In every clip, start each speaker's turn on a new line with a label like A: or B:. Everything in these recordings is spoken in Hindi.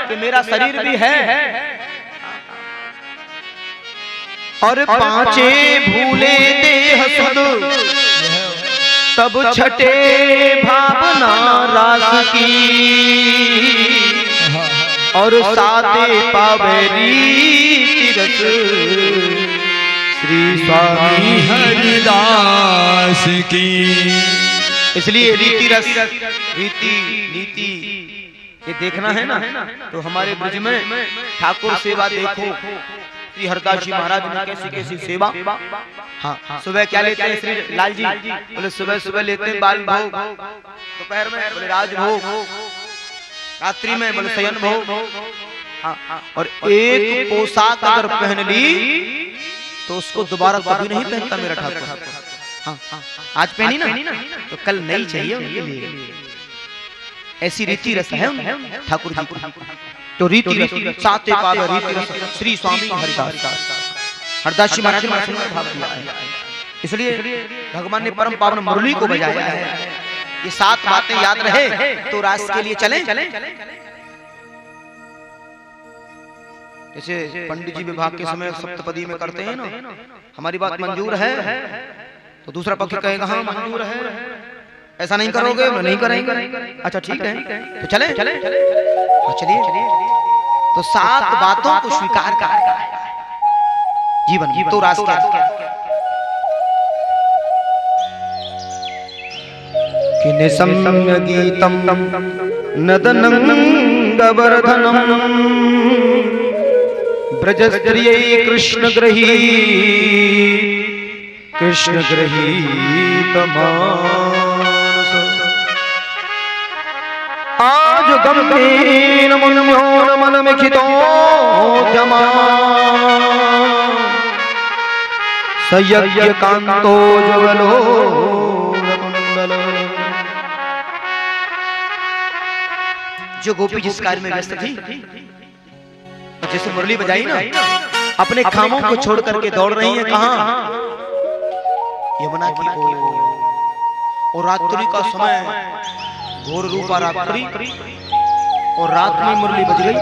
A: कि मेरा शरीर भी है। और पांचे भूले देह सुध तब छठे भावना रास की, और साते पावेरी तीरथ श्री स्वामी
B: हरिदास की।
A: इसलिए रीति रस, रीति नीति ये देखना है ना, तो हमारे ब्रज में ठाकुर सेवा देखो। श्री हरदास जी महाराज ने कैसी कैसी सेवा। हाँ, सुबह क्या लेते हैं श्री लाल जी? बोले सुबह सुबह लेते हैं बाल भोग, दोपहर में बोले राज भोग, रात्रि में बोले शयन भोग। हाँ, और एक पोशाक अगर पहन ली तो उसको दोबारा कभी नहीं पहनता मेरा ठाकुर। हाँ, आज पहनी ना तो कल नहीं चाहिए उनके लिए। ऐसी रीति रस है ठाकुर जी। तो रीति रस, साते पावे रीति रस श्री स्वामी हरदास जी महाराज ने सुंदर भाव दिया है। इसलिए भगवान ने परम पावन मुरली को बजाया है। ये 7 बातें याद रहे तो रास के लिए चलें। जैसे पंडित जी विवाह के समय सप्तपदी में करते हैं ना, हमारी बात मंजूर है तो दूसरा पक्ष कहेगा हाँ मंजूर है। ऐसा नहीं करोगे? नहीं करेंगे। अच्छा ठीक है, तो चले चलिए। तो 7 बातों को स्वीकार कर जीवन तो रास क्या? कि निसम्य गीतम नदनंगवर्धनम ब्रजस्त्रियै कृष्ण गृहीतमानस। आज गम्भीर मुन्योन मन में खितोद्यमा सयज्ञ कांतो जुगलो रकुंडल। जो गोपी जिस कार्य में व्यस्त थी, जैसे मुरली बजाई ना, अपने कामों को छोड़ करके दौड़ रही है कहां? यमुना की ओर। और रात्रि का समय, घोर रूपा रात्रि, और रात में मुरली बज गई।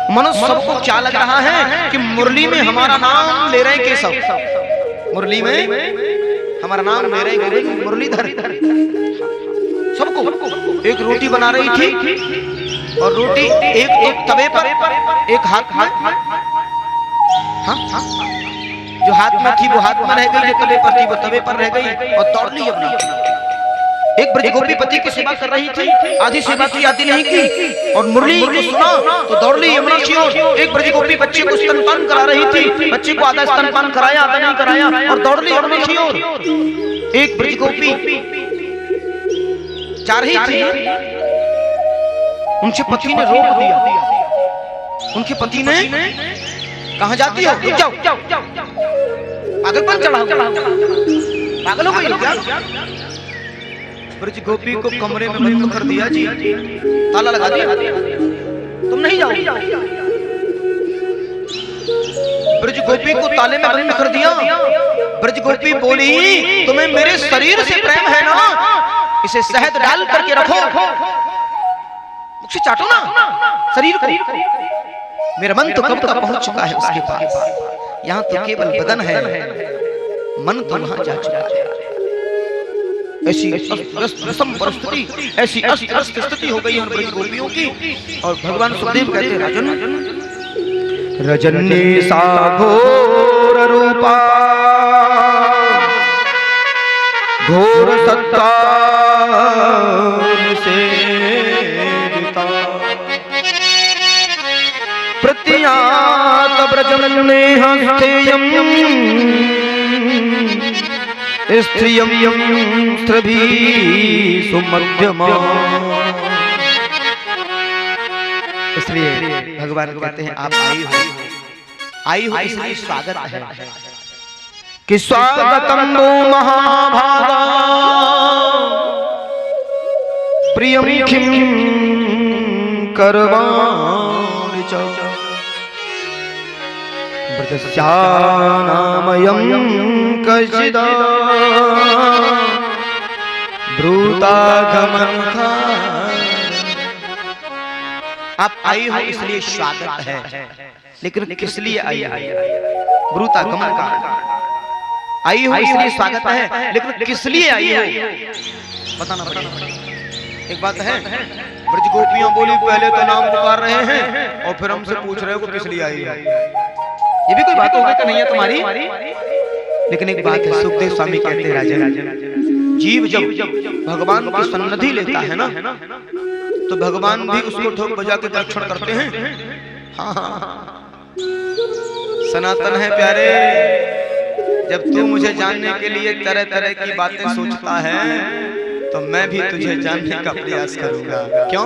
A: मनुष्य सबको क्या लग रहा है कि मुरली में हमारा नाम ले रहे हैं केशव, मुरली में हमारा नाम ले रहे हैं मुरलीधर। सबको एक रोटी बना रही थी, और रोटी एक तवे पर, एक हाथ में। हाँ, जो हाथ में थी वो हाथ में रह गई, जो तवे पर थी वो तवे पर रह गई, और दौड़ ली अपनी। एक ब्रजगोपी पति की सेवा कर रही थी, आधी सेवा की आधी नहीं की, और मुरली को सुना तो दौड़ ली यमुना की ओर। एक ब्रजगोपी बच्चे को स्तनपान करा रही थी, बच्चे को आधा स्तनपान कराया आधा नहीं कराया, और दौड़ ली यमुना की ओर। एक ब्रजगोपी जा रही थी, उनके पति ने रोक दिया। उनके पति ने कहां जाती हो? जाओ, पागलपन चढ़ा, पागल हो गई क्या? ब्रजगोपी को कमरे में बंद कर दिया जी, ताला लगा दिया, तुम नहीं जाओ। ब्रजगोपी को ताले में बंद कर दिया। ब्रजगोपी बोली, तुम्हें मेरे शरीर से प्रेम है ना, इसे शहद डाल करके रखो, मुझसे चाटो ना शरीर को। मेरा मन तो कब का पहुंच चुका है उसके पास, यहाँ तो केवल बदन है, मन तो वहां जा चुका है। ऐसी परिस्थिति, ऐसी अस्त स्थिति हो गई है ब्रजगोपियों की। और भगवान सुखदेव कहते हैं, राजन रजनी सा घोर रूपा घोर सत्ता से प्रतियात ब्रजमने हस्तेयम स्त्रियम स्त्रभी सुमध्यमा। इसलिए भगवान कहते हैं आप आई हो इसलिए स्वागत है कि स्वागतम नो महाभागा प्रियम किम करवाणि च ब्रजस्यानामयं कश्चिदा ब्रूतागमनखा। आप आई हो इसलिए स्वागत है, लेकिन किस लिए आई हो? ब्रूता गमन का आई हो इसलिए स्वागत है, लेकिन किस लिए आई हो बताना पड़ेगा। एक बात है, ब्रज गोपियां बोली पहले तो नाम पुकार रहे हैं और फिर हमसे पूछ रहे हो कि किस लिए आई हो। ये भी कोई बात हो गई तो नहीं है तुम्हारी। लेकिन एक बात है, सुखदेव स्वामी कहते हैं राजन, जीव जब भगवान की सन्निधि लेता है ना तो भगवान भी उसको ठोक बजा के परीक्षण करते हैं। हाँ, सनातन है प्यारे, जब तू मुझे जानने के लिए तरह तरह की बातें सोचता है तो मैं भी तुझे जानने का प्रयास करूंगा। क्यों?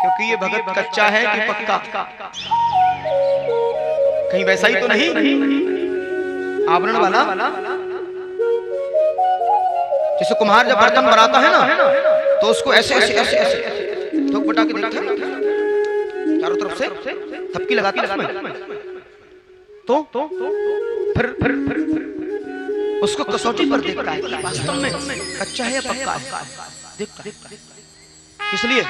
A: क्योंकि ये भगत कच्चा है कि पक्का? कहीं वैसा ही तो नहीं आवरण वाला, जैसे कुम्हार जब बर्तन बनाता है ना तो उसको ऐसे ऐसे ऐसे ऐसे ठोक बटा के देखता है, चारों तरफ से थपकी लगाता है उसमें, तो फिर उसको कसौटी पर देखता है कि वास्तव में कच्चा है या पक्का है, देखता है। इसलिए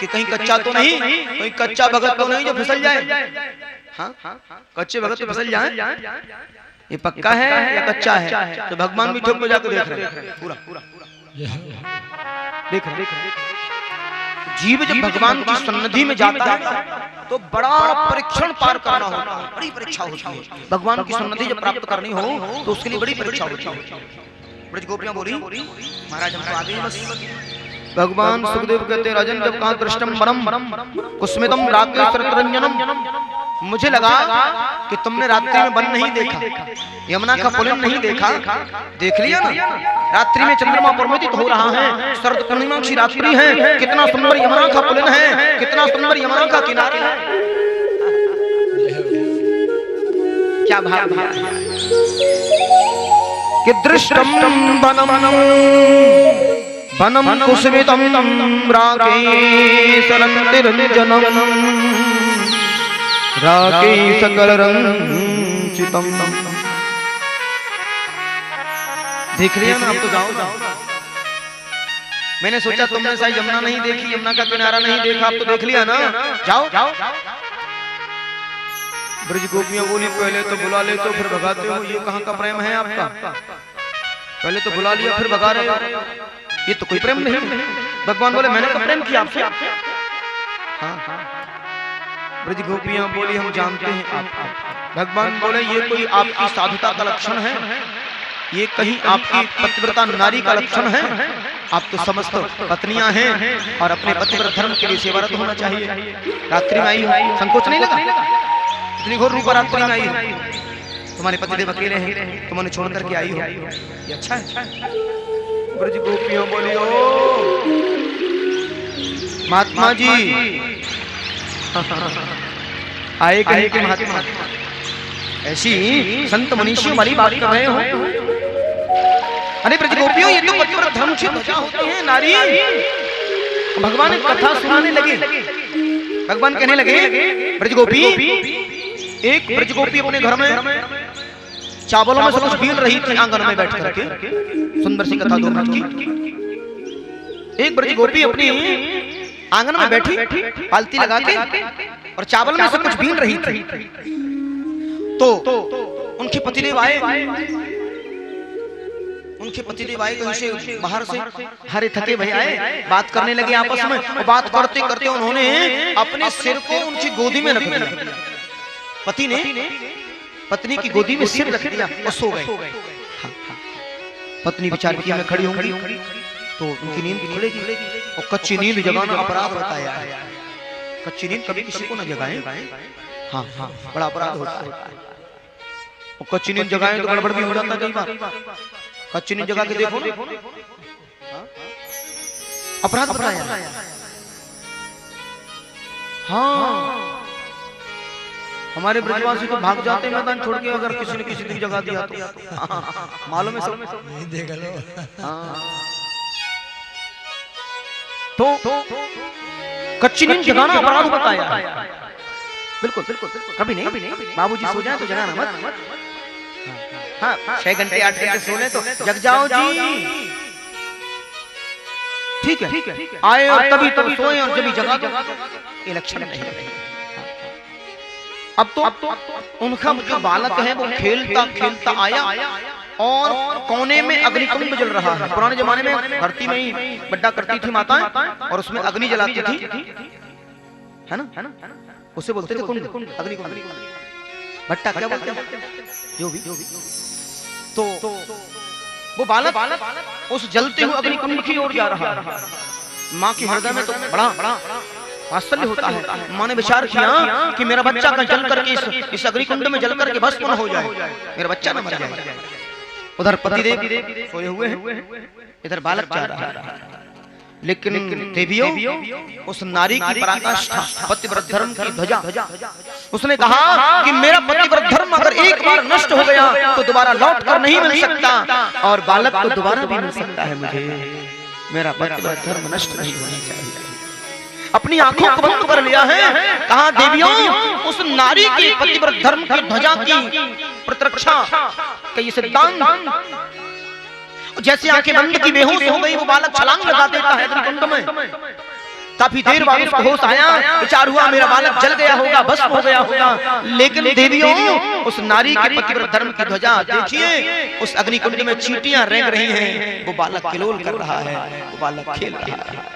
A: कि कहीं कच्चा तो नहीं, कहीं कच्चा भगत तो नहीं जो फिसल जाए। हाँ, कच्चे भगत तो फिसल जाए, ये पक्का है या कच्चा है। तो भगवान भी ठोक बजा के देख रहे हैं, पूरा देख रहे। जीव जब भगवान की सन्निधि में जाता है तो बड़ा परीक्षण पार करना होता है, बड़ी परीक्षा होती है। भगवान की सन्निधि जब प्राप्त करनी हो तो उसके लिए बड़ी परीक्षा होती है। ब्रज गोपियां बोली महाराज हमको आगे बस। भगवान सुखदेव कहते राजन, जब कहा दृष्टम वरम कुस्मितम राकेश रंजनम, मुझे लगा कि तुमने रात्रि में वन नहीं देखा, यमुना का पुलिन नहीं देखा। देख लिया ना, रात्रि में चंद्रमा परिवर्तित हो रहा है, शरद पूर्णिमा की रात्रि है, कितना सुंदर यमुना का पुलिन है, कितना सुंदर यमुना का किनारा है। क्या भाव कि दृष्टम वनम वनम कुसुमितम राकेश रंजनम राकेश करंचितम। देख लिया ना, अब तो जाओ। मैंने सोचा तुमने शायद यमुना नहीं देखी, यमुना का किनारा नहीं देखा, अब तो देख लिया ना, जाओ। ब्रज गोपियां बोली पहले तो बुला ले तो फिर भगाते हो, ये कहाँ का प्रेम है आपका? पहले तो बुला लिया फिर भगा रहे हो, ये तो कोई प्रेम नहीं। भगवान बोले मैंने कब प्रेम किया आपसे? हाँ। ब्रज गोपियां बोली हम जानते हैं आप। भगवान बोले ये कोई आपकी साधुता का लक्षण है, ये कहीं आपकी पतिव्रता नारी का लक्षण है? आप तो समस्त पत्नियां हैं और अपने पतिव्रत धर्म के लिए सेवारत होना चाहिए। रात्रि में आई हो, संकोच नहीं लगा? इतनी घोर रूप रात्रि में आई हो, तुम्हारे पतिदेव अकेले हैं, तुम उन्हें छोड़ करके आई हो, ये अच्छा है। ब्रज गोपियां बोली ओ महात्मा जी आए कहीं के महात्मा, ऐसी संत मनीषियों वाली बात कर रहे हो? अरे ब्रज गोपियों, ये तो पतिव्रत धर्म की ध्वजा होती है नारी। भगवान एक कथा सुनाने लगे, भगवान कहने लगे ब्रज गोपी, एक ब्रज गोपी अपने घर में चावलों में से कुछ बीन रही थी आंगन में बैठ करके। सुंदर सी कथा 2 मिनट की। एक ब्रज गोपी अपनी आंगन में बैठी पालती लगा के और चावल में से कुछ बीन रही थी। तो उनके पतिदेव आए, कहीं से बाहर से, हरे थके भई आए, बात करने लगे आपस में। और बात करते करते उन्होंने अपने सिर को उनकी गोदी में रख दिया। पति ने पत्नी की गोदी में सिर रख दिया और सो गए। पत्नी विचार किया मैं खड़ी होंगी तो उनकी नींद खुलेगी, और कच्ची नींद जगाना अपराध बताया है। कच्ची नींद कभी किसी को न जगाएं, हाँ, बड़ा अपराध होता है। और कच्ची नींद जगाएं तो गड़बड़ भी हो जाता है कई बार। कच्ची नींद जगा के देखो ना, अपराध बताया। हाँ, हमारे ब्रजवासी तो भाग जाते मैदान छोड़ के, अगर किसी ने किसी दिन जगा दिया तो। मालूम है सब, देख लो। तो कच्ची नींद जगाना अपराध बताया। बिल्कुल, कभी नहीं। बाबूजी सो जाए तो जगाना मत। हाँ, 6 घंटे 8 घंटे सो ले तो जग जाओ जी। ठीक है, आए और तभी तब सोए और जब जगह ये लक्षण नहीं है। अब तो उनका जो बालक है वो खेलता खेलता आया और कोने में अग्निकुंड जल रहा है। पुराने जमाने में धरती में ही बड्डा करती थी माताएं और उसमें अग्नि जलाती थी, है ना, उसे बोलते थे कुंड, अग्निकुंड। भट्टा क्या बोलते हैं, जो भी। तो वो बालक उस जलते हुए अग्निकुंड की ओर जा रहा है। माँ के हृदय में तो बड़ा आश्चर्य होता है। माँ ने विचार किया कि मेरा बच्चा का जल करके इस अग्निकुंड में जल करके भस्म न हो जाए, मेरा बच्चा न मर जाए। उधर पतिदेव सोए हुए हैं, इधर बालक जा रहा है। लेकिन देवियों, उस नारी की पराकाष्ठा, पतिव्रत धर्म की ध्वजा, उसने कहा कि मेरा पतिव्रत धर्म अगर एक बार नष्ट हो गया तो दोबारा लौट कर नहीं मिल सकता, और बालक तो दोबारा भी मिल सकता है मुझे। मेरा पतिव्रत धर्म नष्ट नहीं होना चाहिए। अपनी आंखों को बंद कर लिया है। कहा देवियों, उस नारी की पतिव्रत धर्म की ध्वजा की प्रतिरक्षा का ये सिद्धांत, जैसे आंखें बंद की बेहोश हो गई, वो बालक छलांग लगा देता है अग्निकुंड में। काफी देर बाद उसको होश आया, विचार हुआ मेरा बालक जल गया होगा, भस्म हो गया होगा। लेकिन देवियों, उस नारी के पतिव्रत धर्म की ध्वजा देखिए, उस अग्निकुंड में चींटियां रेंग रही हैं, वो बालक किलोल कर रहा है, वो बालक खेल रहा है।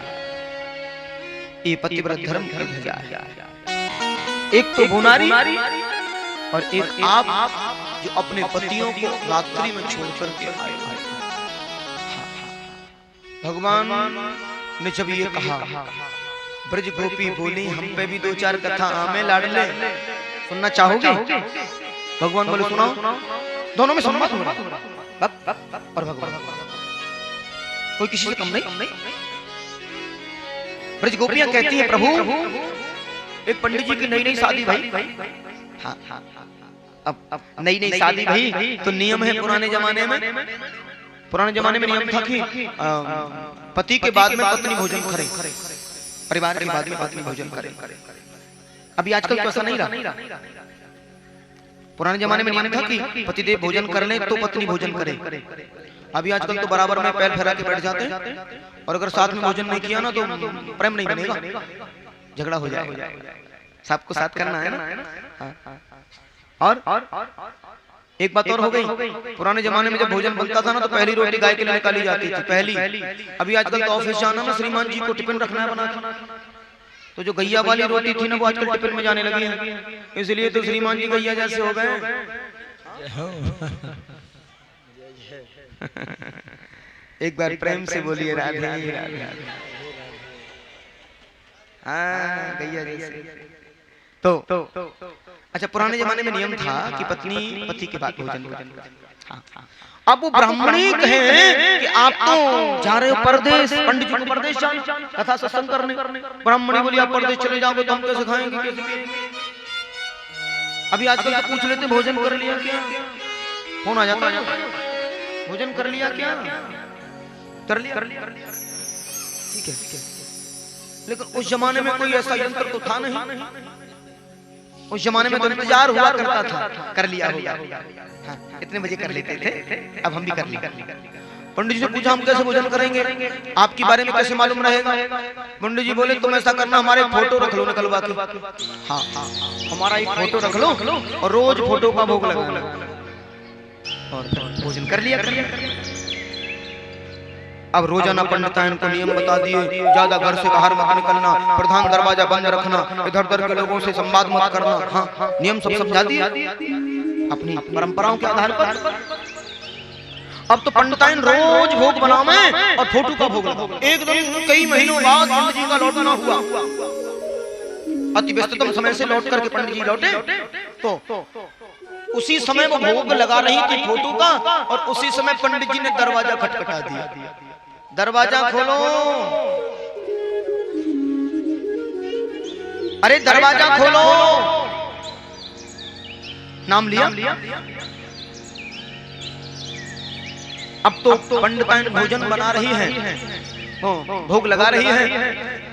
A: ये पतिव्रत धर्म की ध्वजा है। एक तो वो नारी और एक आप जो अपने पतियों को रात्रि में छोड़कर के आए। भगवान ने जब ये कहा, ब्रज गोपी बोली हम पे भी दो चार कथा आमे लाडले सुनना चाहोगे? भगवान बोले सुनाओ। दोनों में सम्मत हो रहा और भगवान कोई किसी से कम नहीं। ब्रज गोपियां कहती हैं प्रभु, एक पंडित जी की नई नई शादी भाई। हाँ, अब नई नई शादी भाई तो नियम है पुराने जमाने में नियम था कि पति के बाद में पत्नी भोजन करे, परिवार के बाद में पत्नी भोजन करे। अभी आजकल तो ऐसा नहीं रहा। पुराने जमाने में नियम था कि पतिदेव भोजन कर ले तो पत्नी भोजन करे। अभी आजकल तो बराबर में पैर फैला के बैठ जाते हैं, और अगर साथ में भोजन नहीं किया ना तो प्रेम नहीं बनेगा, झगड़ा हो जाएगा। सबको साथ करना है ना। और एक बात और हो गई, पुराने जमाने में जब भोजन बनता था ना तो पहली रोटी गाय के लिए निकाली जाती थी, पहली। अभी आजकल तो ऑफिस जाना ना, श्रीमान जी को टिफिन रखना है बना के, तो जो गैया वाली रोटी थी ना वो आजकल टिफिन में जाने लगी है, इसलिए तो श्रीमान जी गैया जैसे हो गए। एक बार प्रेम से बोलिए राधे राधे। हाँ, गैया जैसे। तो अच्छा, पुराने जमाने में नियम था कि पत्नी पति के बाद भोजन करे। अब वो ब्राह्मणी कहे कि आप तो जा रहे हो परदेश, पंडित जी को परदेश जाना, कथा सत्संग करने। ब्राह्मणी बोली आप परदेश चले जाओगे तो हम कैसे खाएंगे, कैसे? अभी आजकल तो पूछ लेते भोजन कर लिया क्या, फोन आ जाता है, भोजन कर लिया क्या, कर लिया। ठीक है, लेकिन उस जमाने में कोई ऐसा यंत्र तो था नहीं। उस जमाने में तो इंतजार हुआ करता था, कर लिया होगा। हाँ, इतने बजे कर लेते थे, अब हम भी कर लिया। पंडित जी से पूछा हम कैसे भोजन करेंगे, आपके बारे में कैसे मालूम रहेगा? पंडित जी बोले तुम ऐसा करना, हमारे फोटो रख लो निकलवा के। हाँ, हमारा एक फोटो रख लो और रोज फोटो का भोग लगाना, और भोजन कर लिया। अब रोजाना पंडिताइन को नियम बता दिए, ज्यादा घर से बाहर मत निकलना, प्रधान दरवाजा बंद रखना, इधर उधर के लोगों से संवाद मत करना। हाँ, नियम सब समझा दिए अपनी परंपराओं के आधार पर। अब तो पंडिताइन रोज भोग बनावे और फोटो का भोग लगाओ। एक दिन कई महीनों बाद पंडित जी का लौटना हुआ, अति व्यस्ततम समय से लौट करके पंडित जी लौटे तो उसी समय वो भोग लगा रही थी फोटो का, और उसी समय पंडित जी ने दरवाजा खटखटा दिया। दरवाजा खोलो, अरे दरवाजा खोलो, नाम लिया। अब तो पंडिताइन भोजन बना रही है, भोग लगा रही है।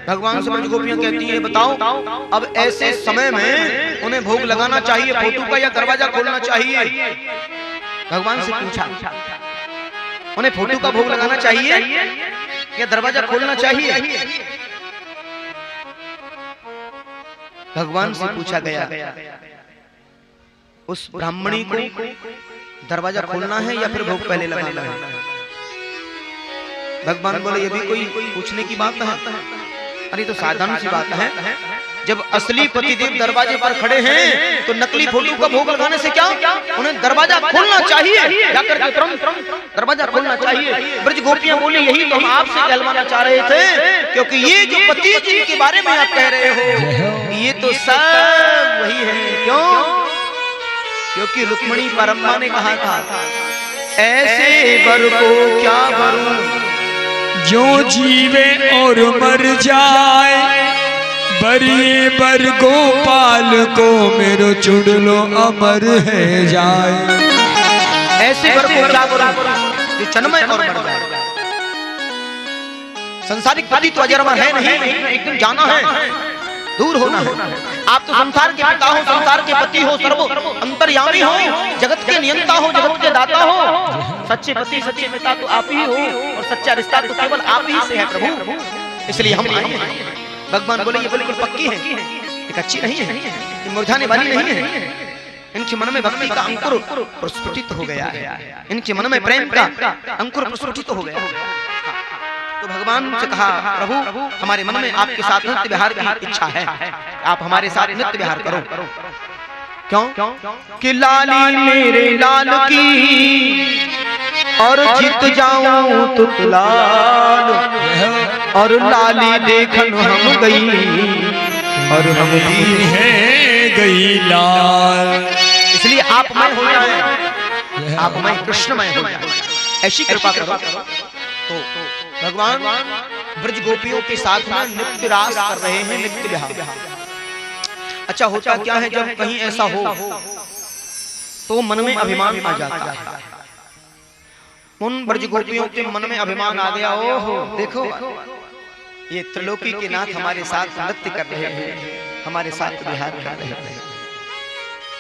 A: भगवान से ब्रज गोपियां कहती हैं बताओ अब ऐसे समय में उन्हें भोग लगाना चाहिए फोटो का या दरवाजा खोलना चाहिए? भगवान से पूछा, उन्हें फोटो का भोग लगाना चाहिए क्या दरवाजा खोलना चाहिए? भगवान से पूछा गया, उस ब्राह्मणी को दरवाजा खोलना है या फिर भोग पहले लगाना है? भगवान बोले ये भी कोई पूछने की बात है? अरे तो साधारण सी बात है, जब असली पतिदेव दरवाजे पर खड़े हैं तो नकली फोटो का भोग लगाने से क्या, उन्हें दरवाजा खोलना चाहिए, जाकर के तुरंत दरवाजा खोलना चाहिए। ब्रज गोपियां बोली यही तो हम आपसे कहलवाना चाह रहे थे, क्योंकि ये जो पति जिनके बारे में आप कह रहे हो ये तो सब वही है। क्यों? क्योंकि रुक्मिणी परम्मा ने कहा था ऐसे वर को क्या वरूं,
B: जो जीवे और मर जाए, बरिए बर गोपाल को मेरो चुड़लो अमर है जाए।
A: ऐसे वर को क्या वरूं जो जन्मे और मर जाए। संसारिक पति तो अजर अमर है नहीं, एक दिन जाना है, दूर होना है। आप तो संसार के पिता हो, संसार के पति हो, सर्व अंतर्यामी हो, जगत के नियंता हो, जगत के दाता हो। सच्चे पति सच्चे पिता तो आप ही हो, और सच्चा रिश्ता तो केवल आप ही से है प्रभु। इसलिए हम आए हैं। भगवान बोले ये बिल्कुल पक्की है, ये कच्ची नहीं है, ये मुरझाने वाली नहीं है। इनके मन में भक्ति का अंकुर प्रस्फुटित हो गया है, इनके मन में प्रेम का अंकुर प्रस्फुटित हो गया है। तो भगवान से कहा प्रभु हमारे मन में आपके साथ नित्य विहार की इच्छा है, आप हमारे साथ नित्य विहार करो। क्यों? कि लाली मेरे लाल की और जीत जाऊं तो लाल, और लाली देखन हम गई और हम भी
B: है गई लाल।
A: इसलिए आप मैं हो जाए, आप मैं कृष्णमय हो जाए, ऐसी कृपा करो। तो भगवान ब्रज गोपियों के साथ में नित्य रास कर रहे हैं, नित्य विहार। अच्छा होता क्या है जब कहीं ऐसा हो तो मन में अभिमान आ जाता है। उन ब्रज गोपियों के मन में अभिमान आ गया, ओहो देखो ये त्रिलोकी के नाथ हमारे साथ नृत्य कर रहे हैं, हमारे साथ विहार कर रहे हैं,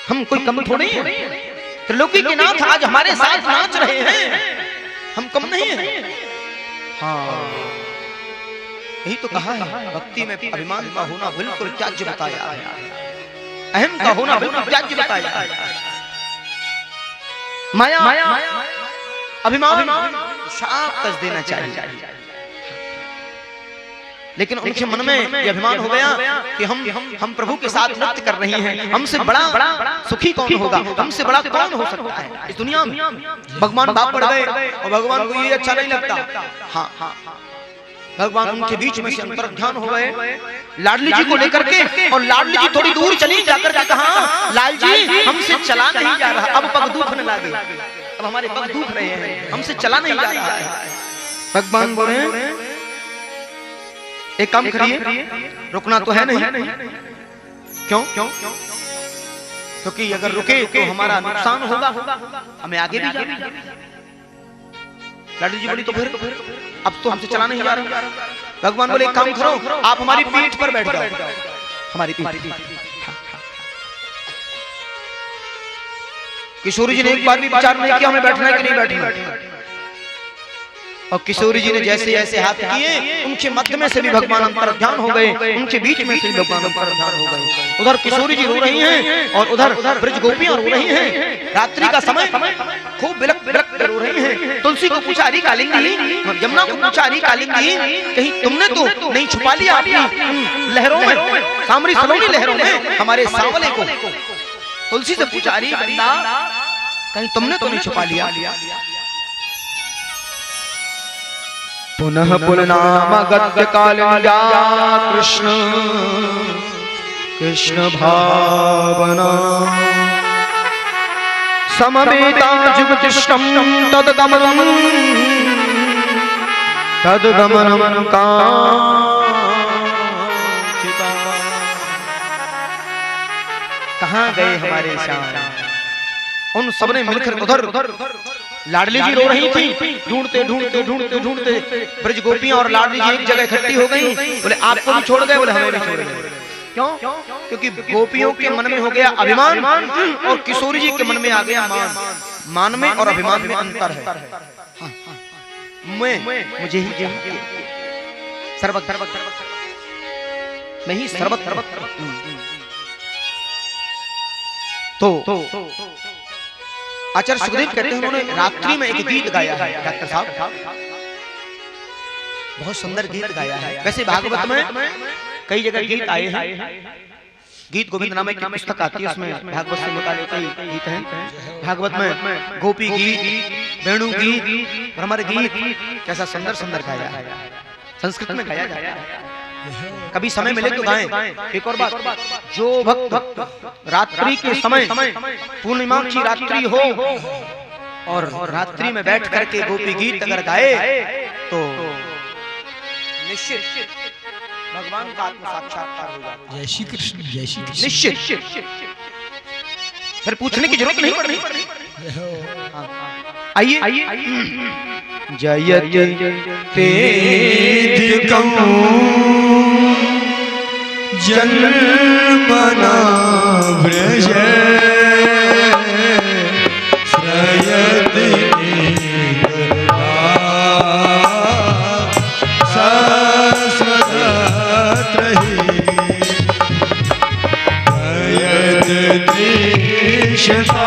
A: हम कोई कम थोड़ी हैं। त्रिलोकी के नाथ आज हमारे साथ नाच रहे हैं, हम कम नहीं हैं। हाँ यही तो कहा है, भक्ति में अभिमान का होना बिल्कुल त्याज्य बताया है, अहम का होना बिल्कुल त्याज्य बताया है। माया अभिमान शाप कस देना चाहिए। लेकिन उनके मन में यह अभिमान हो गया कि हम प्रभु के साथ नृत्य कर रहे हैं, हमसे बड़ा सुखी कौन होगा, हमसे बड़ा कौन हो सकता है इस दुनिया में। भगवान बाप पड़ गए और भगवान को ये अच्छा नहीं लगता। हाँ भगवान उनके बीच में से अंतर ध्यान हो गए लाडली जी को लेकर के, और लाडली जी थोड़ी दूर चली, जाकर के कहा लाल जी हमसे चला नहीं जा रहा, अब पग दुखने लगे, अब हमारे पग दुख रहे हैं, हमसे चला नहीं जा रहा है। भगवान बोले एक काम करिए, रुकना तो है नहीं। क्यों? क्योंकि अगर रुके तो हमारा नुकसान होगा, हमें आगे भी जाना। लाडली जी बोली तो फिर अब तो हमसे चला नहीं जा रहा। भगवान बोले एक काम करो, आप हमारी पीठ पर बैठ जाओ, हमारी पीठ। किशोरी जी ने एक बार भी विचार नहीं किया हमें बैठना है कि नहीं बैठना, और किशोरी जी ने जैसे जैसे हाथ किए उनके मध्य में से भी भगवान अंतर ध्यान हो गए, उनके बीच में से भगवान अंतर ध्यान हो गए। उधर किशोरी जी रो रही हैं और उधर ब्रज गोपियां रो रही हैं। रात्रि का समय खूब बिलक बिलक रो रही हैं। तुलसी को पूछा अरे कालिंदी, यमुना को पूछा अरे कालिंदी, कहीं तुमने तो नहीं छुपा लिया अपनी लहरों में, सामरी सलोनी लहरों में हमारे सांवले को। तुलसी से पूछा अरे बंदा कहीं तुमने तो नहीं छुपा लिया। पुनः पुननाम गद्य कालिंदा कृष्ण कृष्ण भावना समवेता जुगतिष्ठम तद्गमनम कांचिता। कहाँ गए हमारे श्याम? उन सबने मिलकर उधर लाडली जी रो रही थी, ढूंढते ढूंढते ढूंढते ढूंढते ब्रज गोपियां और लाडली जी एक जगह इकट्ठी हो गई। बोले आपको भी छोड़ गए? बोले हमें भी छोड़ गए। क्यों? क्योंकि गोपियों के मन में हो गया अभिमान और किशोरी जी के मन में आ गया मान। मान में और अभिमान में अंतर है। मुझे ही चाहिए सर्वत सर्वत सर्वत मैं ही सर्वत सर्वत तो आचार्य सुखदेव कहते हैं उन्होंने रात्रि में एक गीत गाया है डॉक्टर साहब, बहुत सुंदर गीत गाया है। वैसे भागवत में कई जगह गीत आए हैं, गीत गोविंद नाम की पुस्तक आती है, उसमें भागवत से निकाले कई गीत हैं। भागवत में गोपी गीत, वेणु गीत, भ्रमर गीत कैसा सुंदर सुंदर गाया है, संस्कृत में गाया जाता है। कभी समय मिले तो गाएं। एक और बात, जो भक्त रात्रि के समय पूर्णिमा की रात्रि हो और रात्रि में बैठ करके गोपी गीत अगर गाए तो निश्चित भगवान का आत्म साक्षात्कार होगा।
B: जय श्री कृष्ण, जय श्री कृष्ण।
A: निश्चित, फिर पूछने की जरूरत नहीं पड़नी। आइए जयति
B: तेदिकं जन्मना व्रज श्रयति सस्वदत्रहि यद्दृश्यता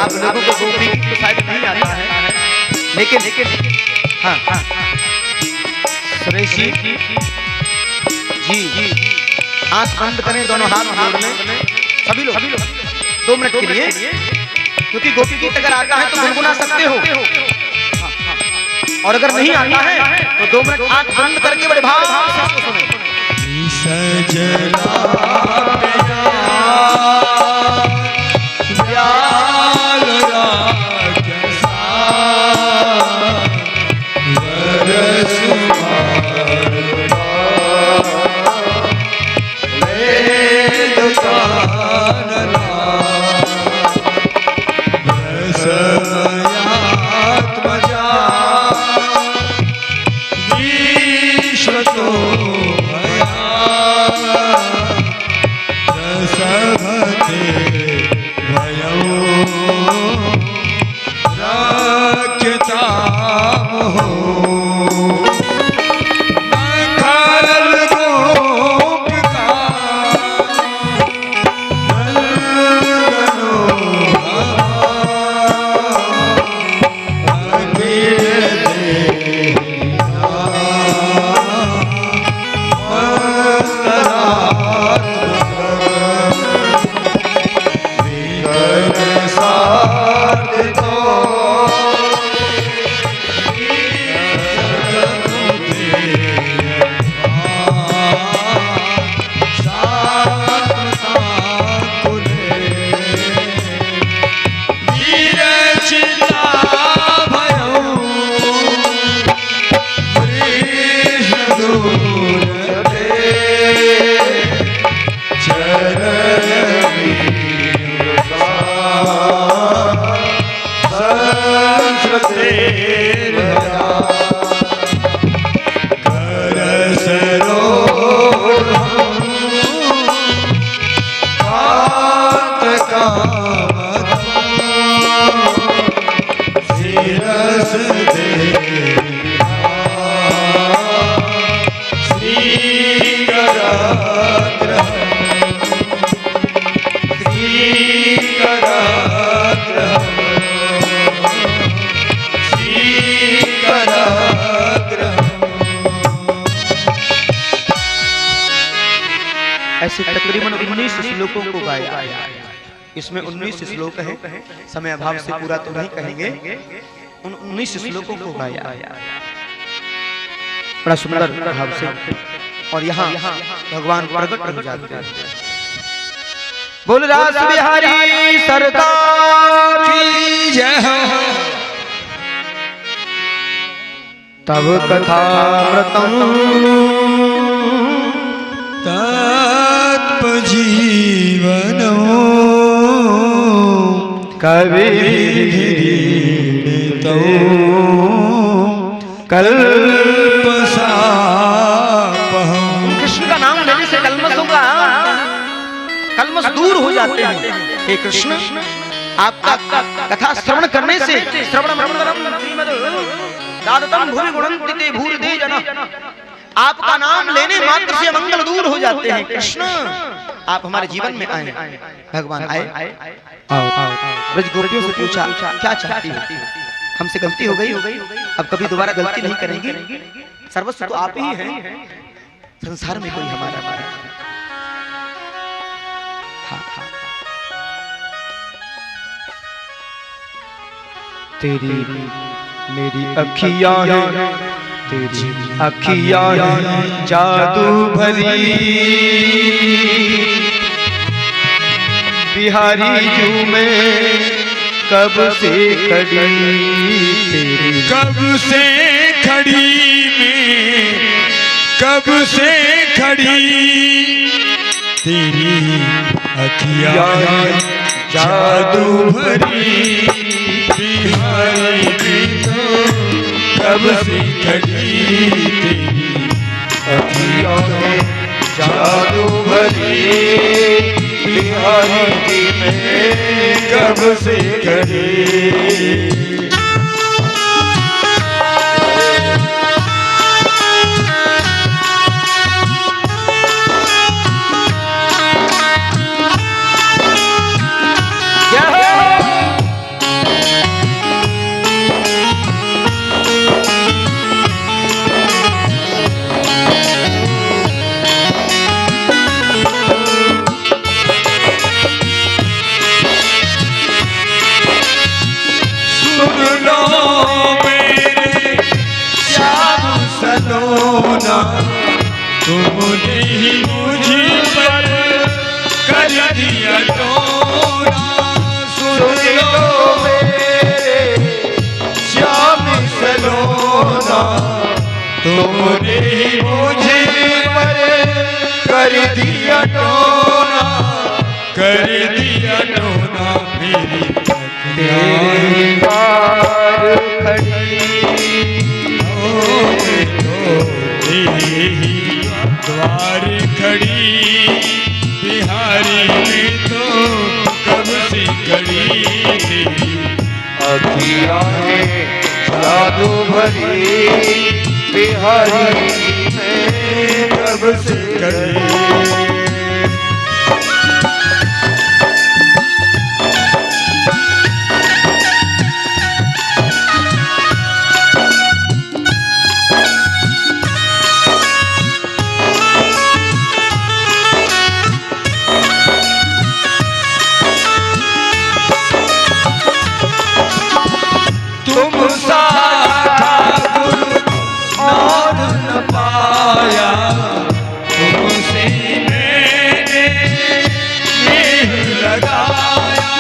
A: आप लोगों को गोपी गीत तो शायद नहीं आता है, लेकिन हाँ सुरेश जी आंख बंद करें, दोनों हाथ जोड़ लें सभी लोग 2 मिनट के लिए, क्योंकि गोपी गीत अगर आता है तो गुनगुना सकते हो, और अगर नहीं आता है तो 2 मिनट आंख बंद करके बड़े भाव से इसको सुने।
B: सजना
C: श्रीकराग्रह
A: ऐसे तकरीबन 19 श्लोकों को गाया। इसमें 19 श्लोक हैं, समय अभाव से पूरा तो नहीं कहेंगे, उन 19 श्लोकों को गाया बड़ा सुंदर भाव से। और यहाँ भगवान प्रकट हो जाते हैं। बोल रास बिहारी सरकार की
B: जय हो।
A: तब कथामृतम
B: तत्पजीवनो
A: कविभिरीडितो
B: कल्पसापहम्।
A: कृष्ण का नाम लेने से कलमशों का कलमश दूर हो जाते हैं। हे कृष्ण, आपका कथा श्रवण करने से श्रवण मंगलम दादतम भूरि गुणन्ति ते भूरिदे जना, आपका नाम लेने मात्र से मंगल दूर हो जाते हैं। कृष्ण, आप हमारे जीवन में आए। भगवान आए। ब्रज गोपियों से पूछा क्या चाहती हो? हमसे गलती हो गई, अब कभी दोबारा गलती नहीं करेंगे। सर्वस्व तो आप ही हैं, संसार में कोई हमारा नहीं। तेरी मेरी अखियां हैं, तेरी अखियां हैं जादू भरी, बिहारी जू में कब से खड़ी, तेरी
B: कब से खड़ी में, कब से खड़ी तेरी अखियाँ जादू भरी, बिहारी में तो कब से खड़ी तेरी अखियाँ जादू भरी, बिहारी में कब से खड़ी। तुमने ही मुझे पर कर दिया टोना, सुन लो मेरे श्याम सलोना, तुमने ही मुझे पर कर दिया टोना, कर दिया टोना। मेरी तेरी बार खड़ी द्वार खड़ी, बिहारी में तो कब से खड़ी तेरी अखियाँ जादू भरी, बिहारी में कब से खड़ी। तुम सा ठाकुर और न पाया, तुमसे मैंने नेह लगाया,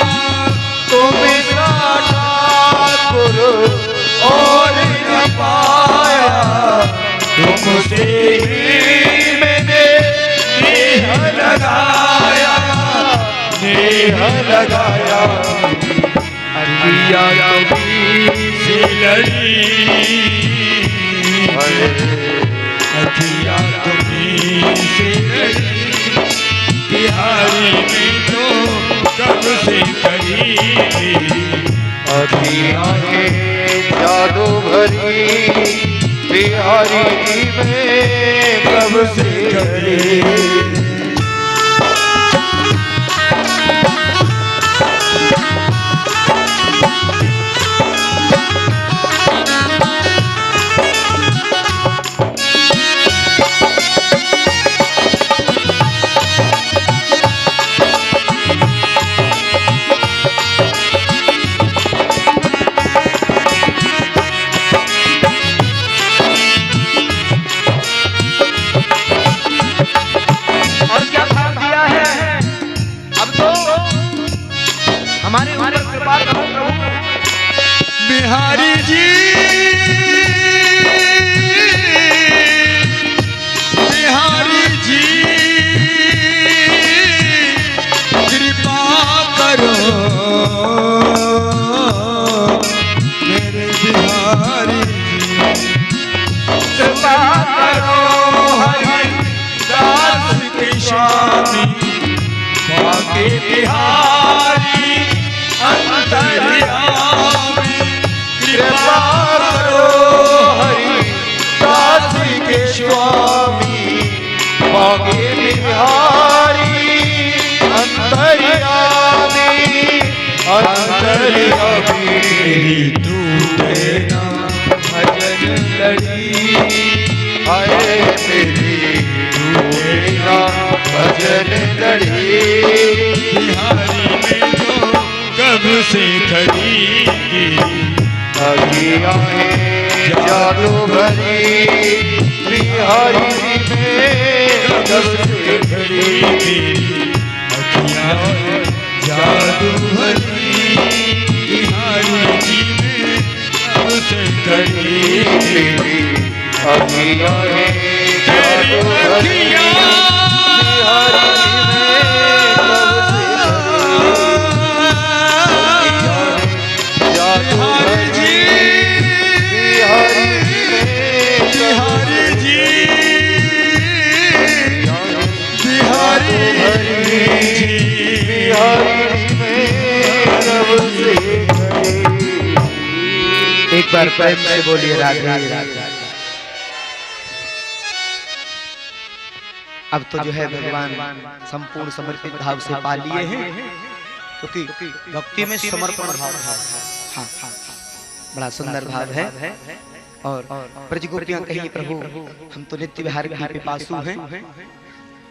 B: तुम सा ठाकुर और न पाया, तुमसे मैंने नेह लगाया, नेह लगाया। अखियाँ से लड़ी, अखियाँ से लड़ी, बिहारी में तो कब से खड़ी तेरी अखियाँ जादू भरी, बिहारी में कब से खड़ी। बिहारी जी बिहारी जी कृपा करो मेरे बिहारी जी कृपा करो हरि दास के स्वामी बाके बिहारी अंतर्यामी कृपा करो हरि दास के स्वामी बाके बिहारी अंतर्यामी अंतर्यामी टूटे ना भजन लड़ी आए मेरी टूटे ना भजन लड़ी बिहारी में जो कब से खड़ी अगियां जादू भरी बिहारी में कब से खड़ी अगियां जादू भरी बिहारी जी में कब से खड़ी अगियां जादू भरी
A: एक बार प्रेम से बोलिए राधे राधे। अब तो जो है भगवान संपूर्ण समर्पित भाव से पा लिए हैं, क्योंकि भक्ति में समर्पण भाव है। हाँ, बड़ा सुंदर भाव है। और ब्रज गोपियां कहीं प्रभु हम तो नित्य विहार के पिपासु हैं।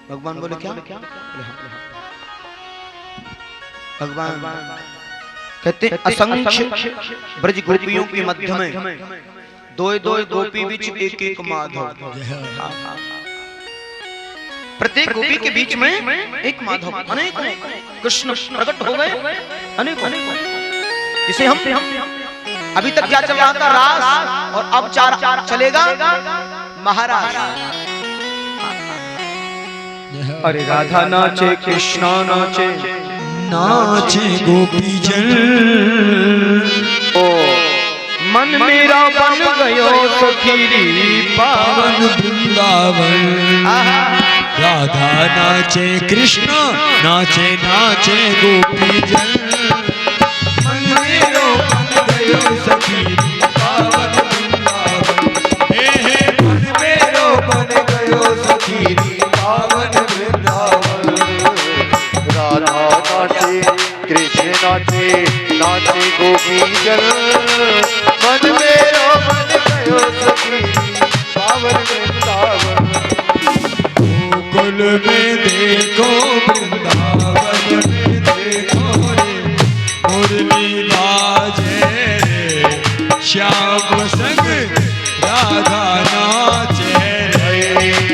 A: भगवान बोले क्या? भगवान कहते असंख्य ब्रज गोपियों के मध्य में दो दो गोपी बीच एक एक माधव। प्रत्येक गोपी के बीच में एक माधव, अनेक कृष्ण प्रकट हो गए, अनेक जिसे हम अभी तक क्या चल रहा था? रास, और अब चलेगा महाराज। अरे राधा नाचे, कृष्णा नाचे,
B: नाचे गोपी जन
A: ओ मन मेरा बन गयो सखीरी पावन
B: वृंदावन। राधा नाचे, कृष्ण नाचे, नाचे गोपी जन मन मेरा बन गयो सखीरी पावन वृंदावन। हे मन मेरा बन गयो सखीरी पावन वृंदावन।
C: राधा नाचे, कृष्ण नाचे, नाचे गोपी जन मन मेरो मन गयो सखी पावन वृंदावन।
B: गोकुल में देखो, वृंदावन में देखो रे, मुरली बाजे रे, श्याम संग राधा नाचे रे,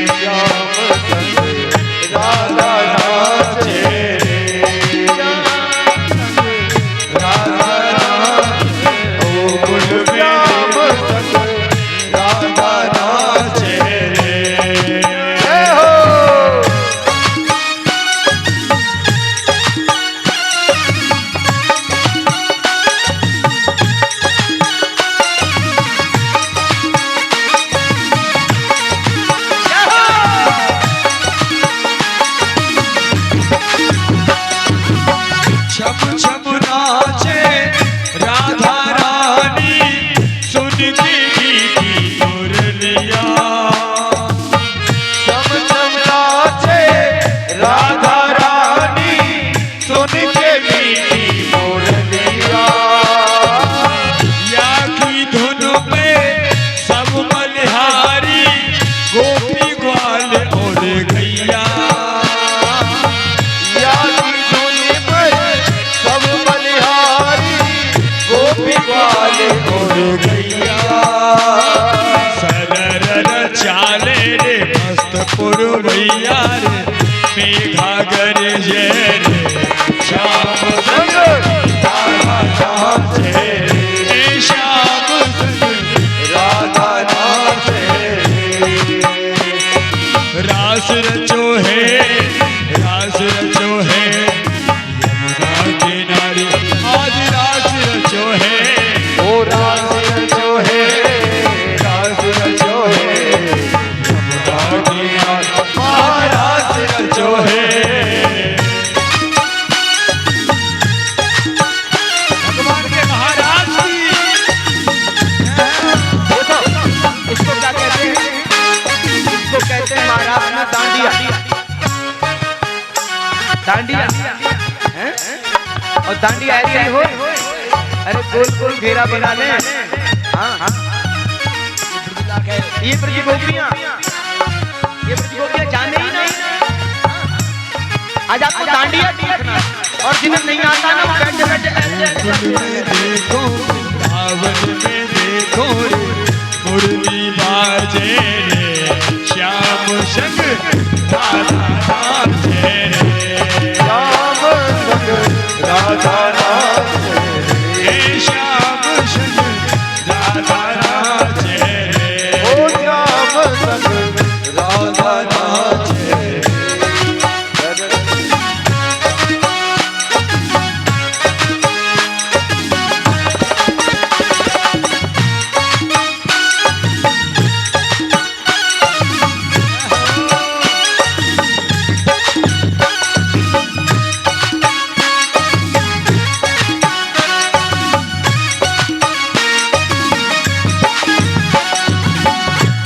C: श्याम संग राधा नाचे रे,
B: गोकुल में
C: श्याम संग
B: राधा नाचे रे।
C: जय हो।
B: छम छम नाचे राधा रानी, सुन के मीठी मुरलिया।
C: चम चम नाचे राधा रानी, सुन के मीठी मुरलिया।
B: या की धुन पे सब बलिहारी, गोपी ग्वाल और गैया।
C: या की धुन पर सब बलिहारी, गोपी ग्वाल और
B: गैया सरर चाले रे, मस्त पुरवैया रे, मेघा गरजे रे, श्याम संग राधा नाचे रे, श्याम रास रचो है यमुना किनारे, आज रास रचो है,
C: ओ रास रचो है, रास रचो है,
B: यमुना किनारे महारास रचो है। भगवान के महाराज की
A: देखो इसको क्या कहते हैं, इसको कहते हैं महाराज में डांडिया, डांडिया हैं? और डांडिया ऐसे ही हो, अरे गोल गोल घेरा बना ले। हाँ ये प्रतिगोपियां जाने ही नहीं। आज आपको डांडिया सीखना, और जिन्हें नहीं आता ना वो बैठे बैठे
B: देखो वृंदावन में देखो रे मुरली बाजे रे, श्याम संग राधा नाचे रे,
C: श्याम संग राधा नाचे रे,
B: हे श्याम संग राधा नाचे रे,
C: ओ श्याम संग राधा नाचे रे।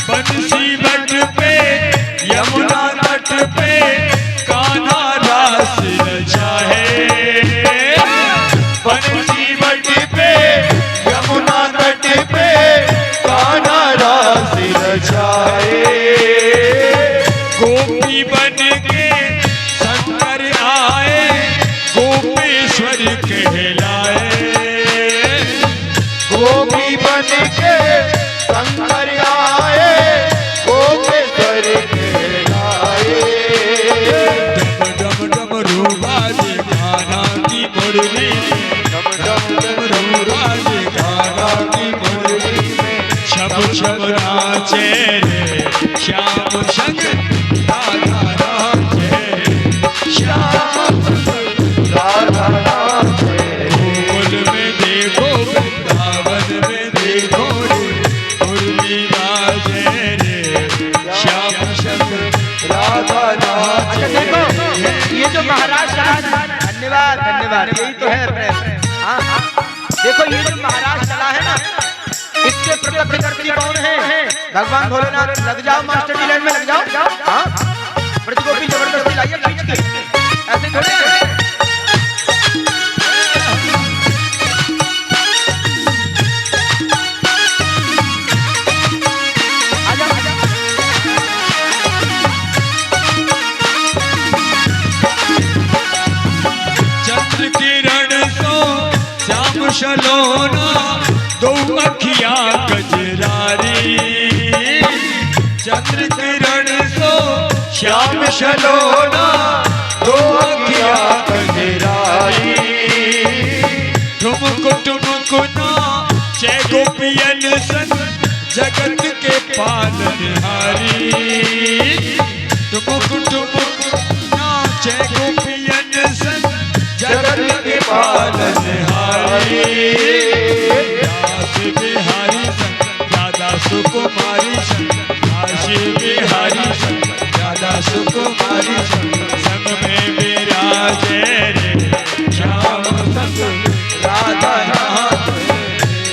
B: बंसी बट पे यमुना तट पे कान्हा रास रचाए,
C: बंसी बट पे यमुना तट पे कान्हा रास रचाए,
B: गोपी बन के शंकर आए, गोपेश्वर कहलाए,
C: गोपी बन के शंकर आए, गोपेश्वर कहलाए।
B: डम डम डम रूबाजी कान्हा की मुरली,
C: डम डम डम
B: रूबाजी कान्हा की मुरली में छम छम नाचे रे, श्याम संग राधा नाचे रे, श्याम
C: राधा नाचे रे,
B: गोकुल में देखो वृंदावन में देखो रे मुरली बाजे रे, श्याम संग
C: राधा नाचे
A: अच्छा देखो ये जो महाराज चला, धन्यवाद धन्यवाद, यही तो है प्रेम। हाँ देखो ये जो महाराज चला है ना, इसके प्रतिदर्शी कौन है? भगवान भोलेनाथ। लग जाओ मास्टर जी लाइन में लग जाओ। हाँ प्रतिगोपी जबरदस्ती लाइए खींच के, ऐसे थोड़े है।
B: चंद्र किरण सो श्याम सलोना, दो अखिया कजरारी, चंद्र किरण सो श्याम सलोना,
C: दो अखिया कजरारी,
B: ठुमक ठुमक नाचे गोपियन संग जगत के पालनहारी, ठुमक ठुमक नाचे गोपियन संग जगत के पालनहारी, दास बिहारी संग राधा सुकुमारी संग, काशी बिहारी संग राधा सुकुमारी संग में विराजे रे, श्याम संग राधा नाचे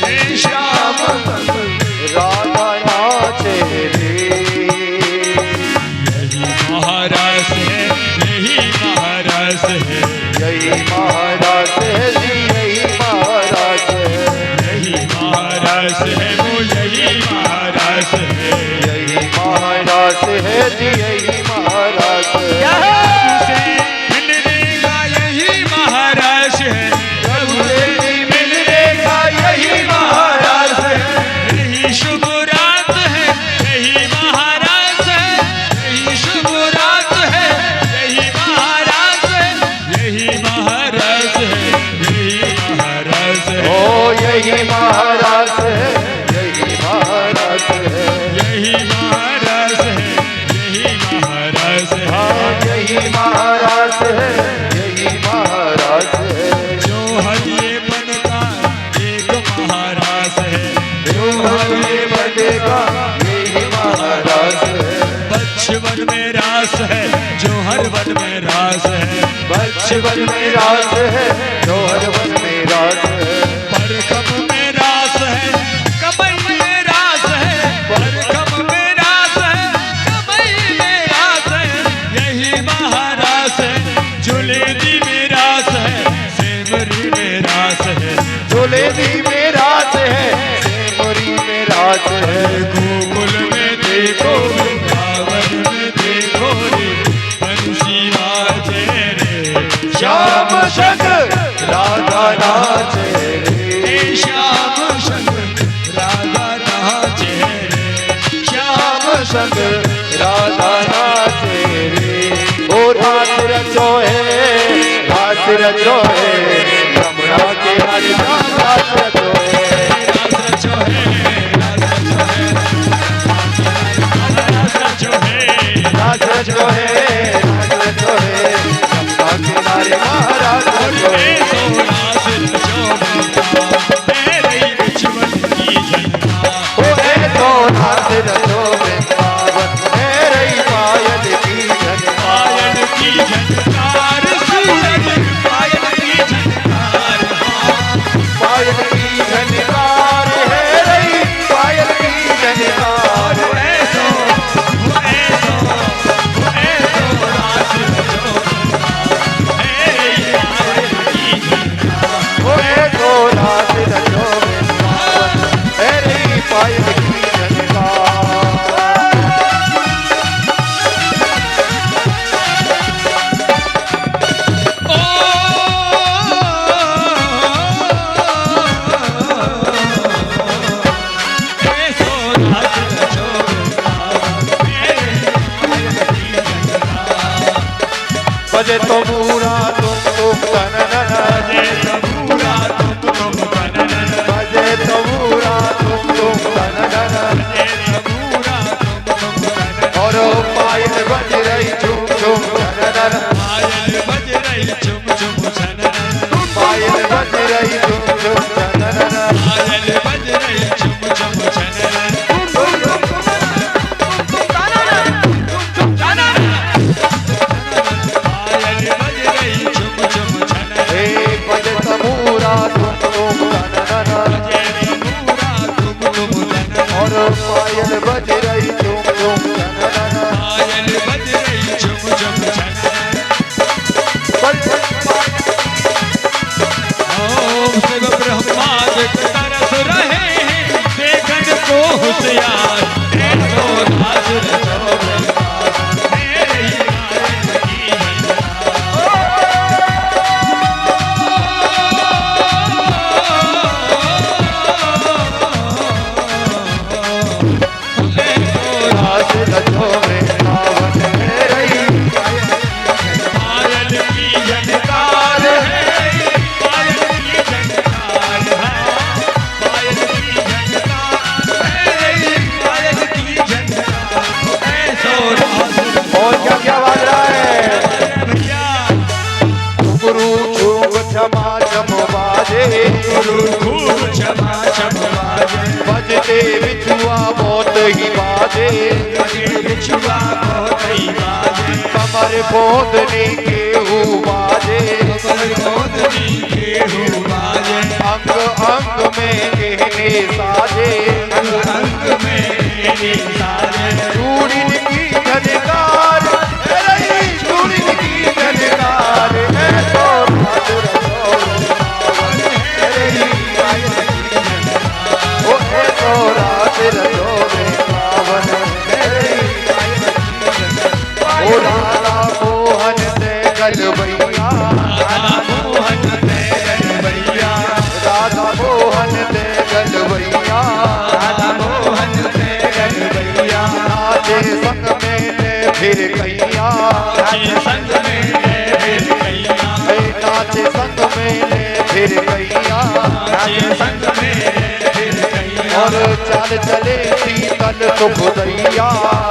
B: रे, श्याम संग
C: राधा नाचे रे।
B: यही महाराज है, यही महाराज है,
C: यही महाराज है जी, यही महाराज है,
B: यही महाराज है, वो यही महाराज है,
C: यही महाराज है जी, यही महाराज
A: क्या
C: है।
A: है?
B: मिलने का यही महाराज है,
C: प्रभु से मिलने का यही महाराज है,
B: यही शुभ रात है, यही महाराज है, यही शुभ रात है, यही महाराज है, यही महाराज है, यही महाराज है,
C: ओ यही महाराज है, यही महाराज है,
B: यही महाराज है, यही
C: वृक्ष वन में रास है, जौहर वन में रास है।
B: परखम में रास है, कमई में रास है, परखम में रास है, कमई में रास है, यही महारास है। जुलेबी में रास है, सेवरी में रास है,
C: जुलेबी में रास है, सेवरी में रास है।
B: गोकुल में देखो, वृंदावन में देखो रे, बंसी बाजे रे,
C: श्याम संग राधा नाचे रे,
B: श्याम संग राधा नाचे रे,
C: श्याम संग राधा नाचे रे। ओ रास रचो है, रास रचो है, यमुना के हरे रास रचो है।
B: रास रचो है, रास रचो है,
C: रास रचो है, रास रचो है, यमुना किनारे महाराज रचो है।
B: सो रास रचो तेरे बिछवन की झंडा,
C: ओ है तो रास रचो वृंदावन, मेरे पायल की झनकार।
B: पायल की झनकार, सूरज पायल की झनकार,
C: पायल की झनकार है रही, पायल की झनकार।
B: ऐसो रास रचो तेरे पायल की झनकार।
C: ओ है तो रास रचो वृंदावन, मेरे पायल की झनकार। बजे तो पूरा तुम तननन, बजे तो पूरा तुम तननन। और पायल बज रही झुम झुम तननन, पायल बज रही झुम झुम तननन। हे बजे तो पूरा तुम तननन, और पायल बज रही झुम झुम तननन।
B: ओम शिव ब्रह्मा तरस रहे हैं, देखन को होशियार, ऐसो रास रचो वृंदावन, मेरे ही पायल की
C: रास रचो वृंदावन, मेरे ही
B: पायल की झनकार है, पायल की झनकार है, पायल की झनकार है, पायल की झनकार, ऐसो रास रचो
C: और क्या बाज रहा है?
B: भैया।
C: गुरु चूक क्षमा क्षम बाजे,
B: गुरु खूब क्षमा क्षमा बाजे,
C: बजते बिछुआ मौत ही बाजे।
B: बजे बिछुआ बहुत ही बाजे,
C: कमर बोधनी केहू बाजे,
B: कमर गोदनी केहू बाजे,
C: अंग अंग में गहने साजे।
B: अंग में मेरे साजे,
C: चूड़िन की झनकार रही, चूड़िन की झनकार है तो रास रचो वृंदावन, मेरी पायल की झनकार। ओ है तो रास रचो वृंदावन, मेरी पायल की झनकार। ओ राधा मोहन से गलबैया,
B: राधा मोहन तेरे भैया,
C: राधा मोहन से गलबैया,
B: राधा मोहन तेरे भैया,
C: नाचे संग में ले फिर कैया,
B: नाचे संग में ले फिर कैया,
C: नाचे संग में ले फिर कैया।
B: नाचे संग में ले फिर कैया,
C: और चाल चले शीतल सुख दैया,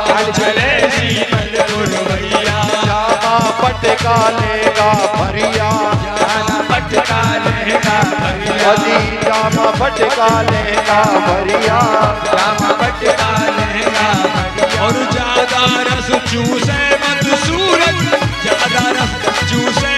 B: चल चले शीतल गुरवैया,
C: श्यामा पटका लेगा भरिया,
B: पटका लेगा भैया,
C: अजी श्यामा पटका लेगा भरिया।
B: श्यामा पटका लेगा भैया। और ज्यादा रस चूसे मत सूरज, ज्यादा रस चूसे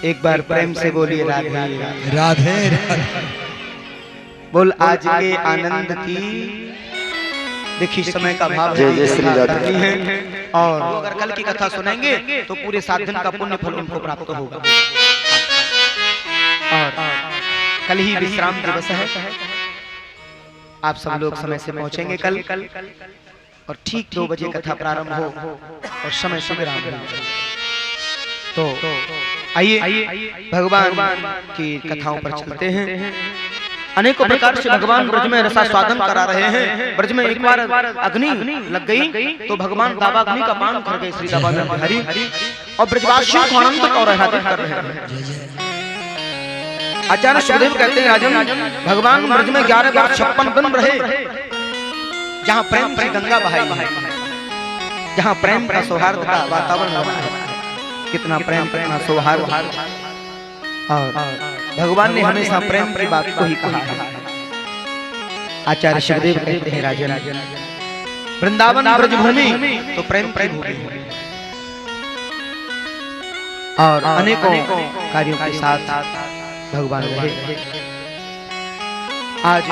A: एक बार प्रेम से बोलिए राधे राधे।
B: राधे राधे।
A: बोल आज के आनंद की देखिए समय का भाव
C: जय जय श्री राधे।
A: करनी है। और अगर कल की कथा सुनेंगे तो पूरे 7 दिन का पुण्य फल उनको प्राप्त होगा। और कल ही विश्राम दिवस है। आप सब लोग समय से पहुंचेंगे कल और ठीक 2 बजे कथा प्रारंभ हो और समय से विराम हो। तो आइए भगवान की कथाओं पर चलते हैं। अनेकों प्रकार से भगवान ब्रज में रसास्वादन करा रहे हैं। ब्रज में एक बार अग्नि लग गई तो भगवान दावाग्नि का पान कर गए श्री दावानंद हरि और ब्रजवासियों को आनंद और आह्लादित कर रहे हैं। आचार्य सुखदेव कहते हैं राजन भगवान ब्रज में 11 बार 56 दिन रहे। जहाँ प्रेम की गंगा बहाई है, जहाँ प्रेम का सौहार्द का वातावरण बना है। कितना प्रेम कितना सौहार्द। और भगवान ने हमेशा प्रेम की बात को ही कहा है। आचार्य सुखदेव कहते हैं राजन वृंदावन ब्रज भूमि तो प्रेम की भूमि है। और अनेकों कार्यों के साथ भगवान रहे। आज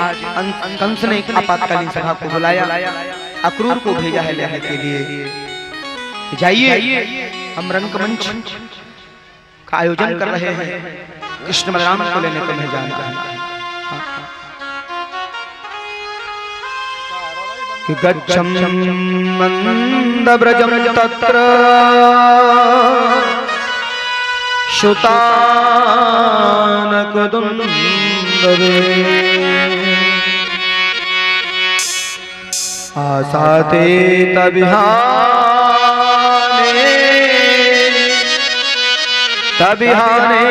A: कंस ने आपातकालीन सभा को बुलाया, अक्रूर को भेजा है लेने के लिए। जाइए हम रंगमंच का आयोजन कर रहे हैं, कृष्ण बलराम को लेने को मैं जाना है। कि गच्छं मंदव्रजं तत्र शुतानकदुन्दवे आसाते तबिहाने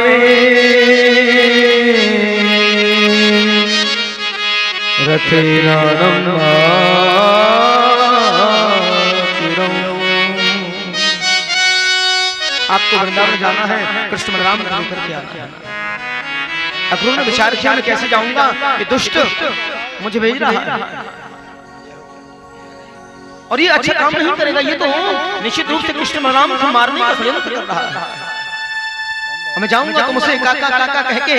A: रथेनानं आपको वृंदावन जाना है, कृष्ण बलराम को लेकर के आना है। अक्रूर ने विचार किया मैं कैसे जाऊंगा, ये दुष्ट मुझे भेज रहा है और ये अच्छा काम नहीं करेगा। ये तो निश्चित रूप से कृष्ण बलराम को मारने का षड्यंत्र कर रहा है। मैं जाऊंगा तो मुझसे काका काका कह के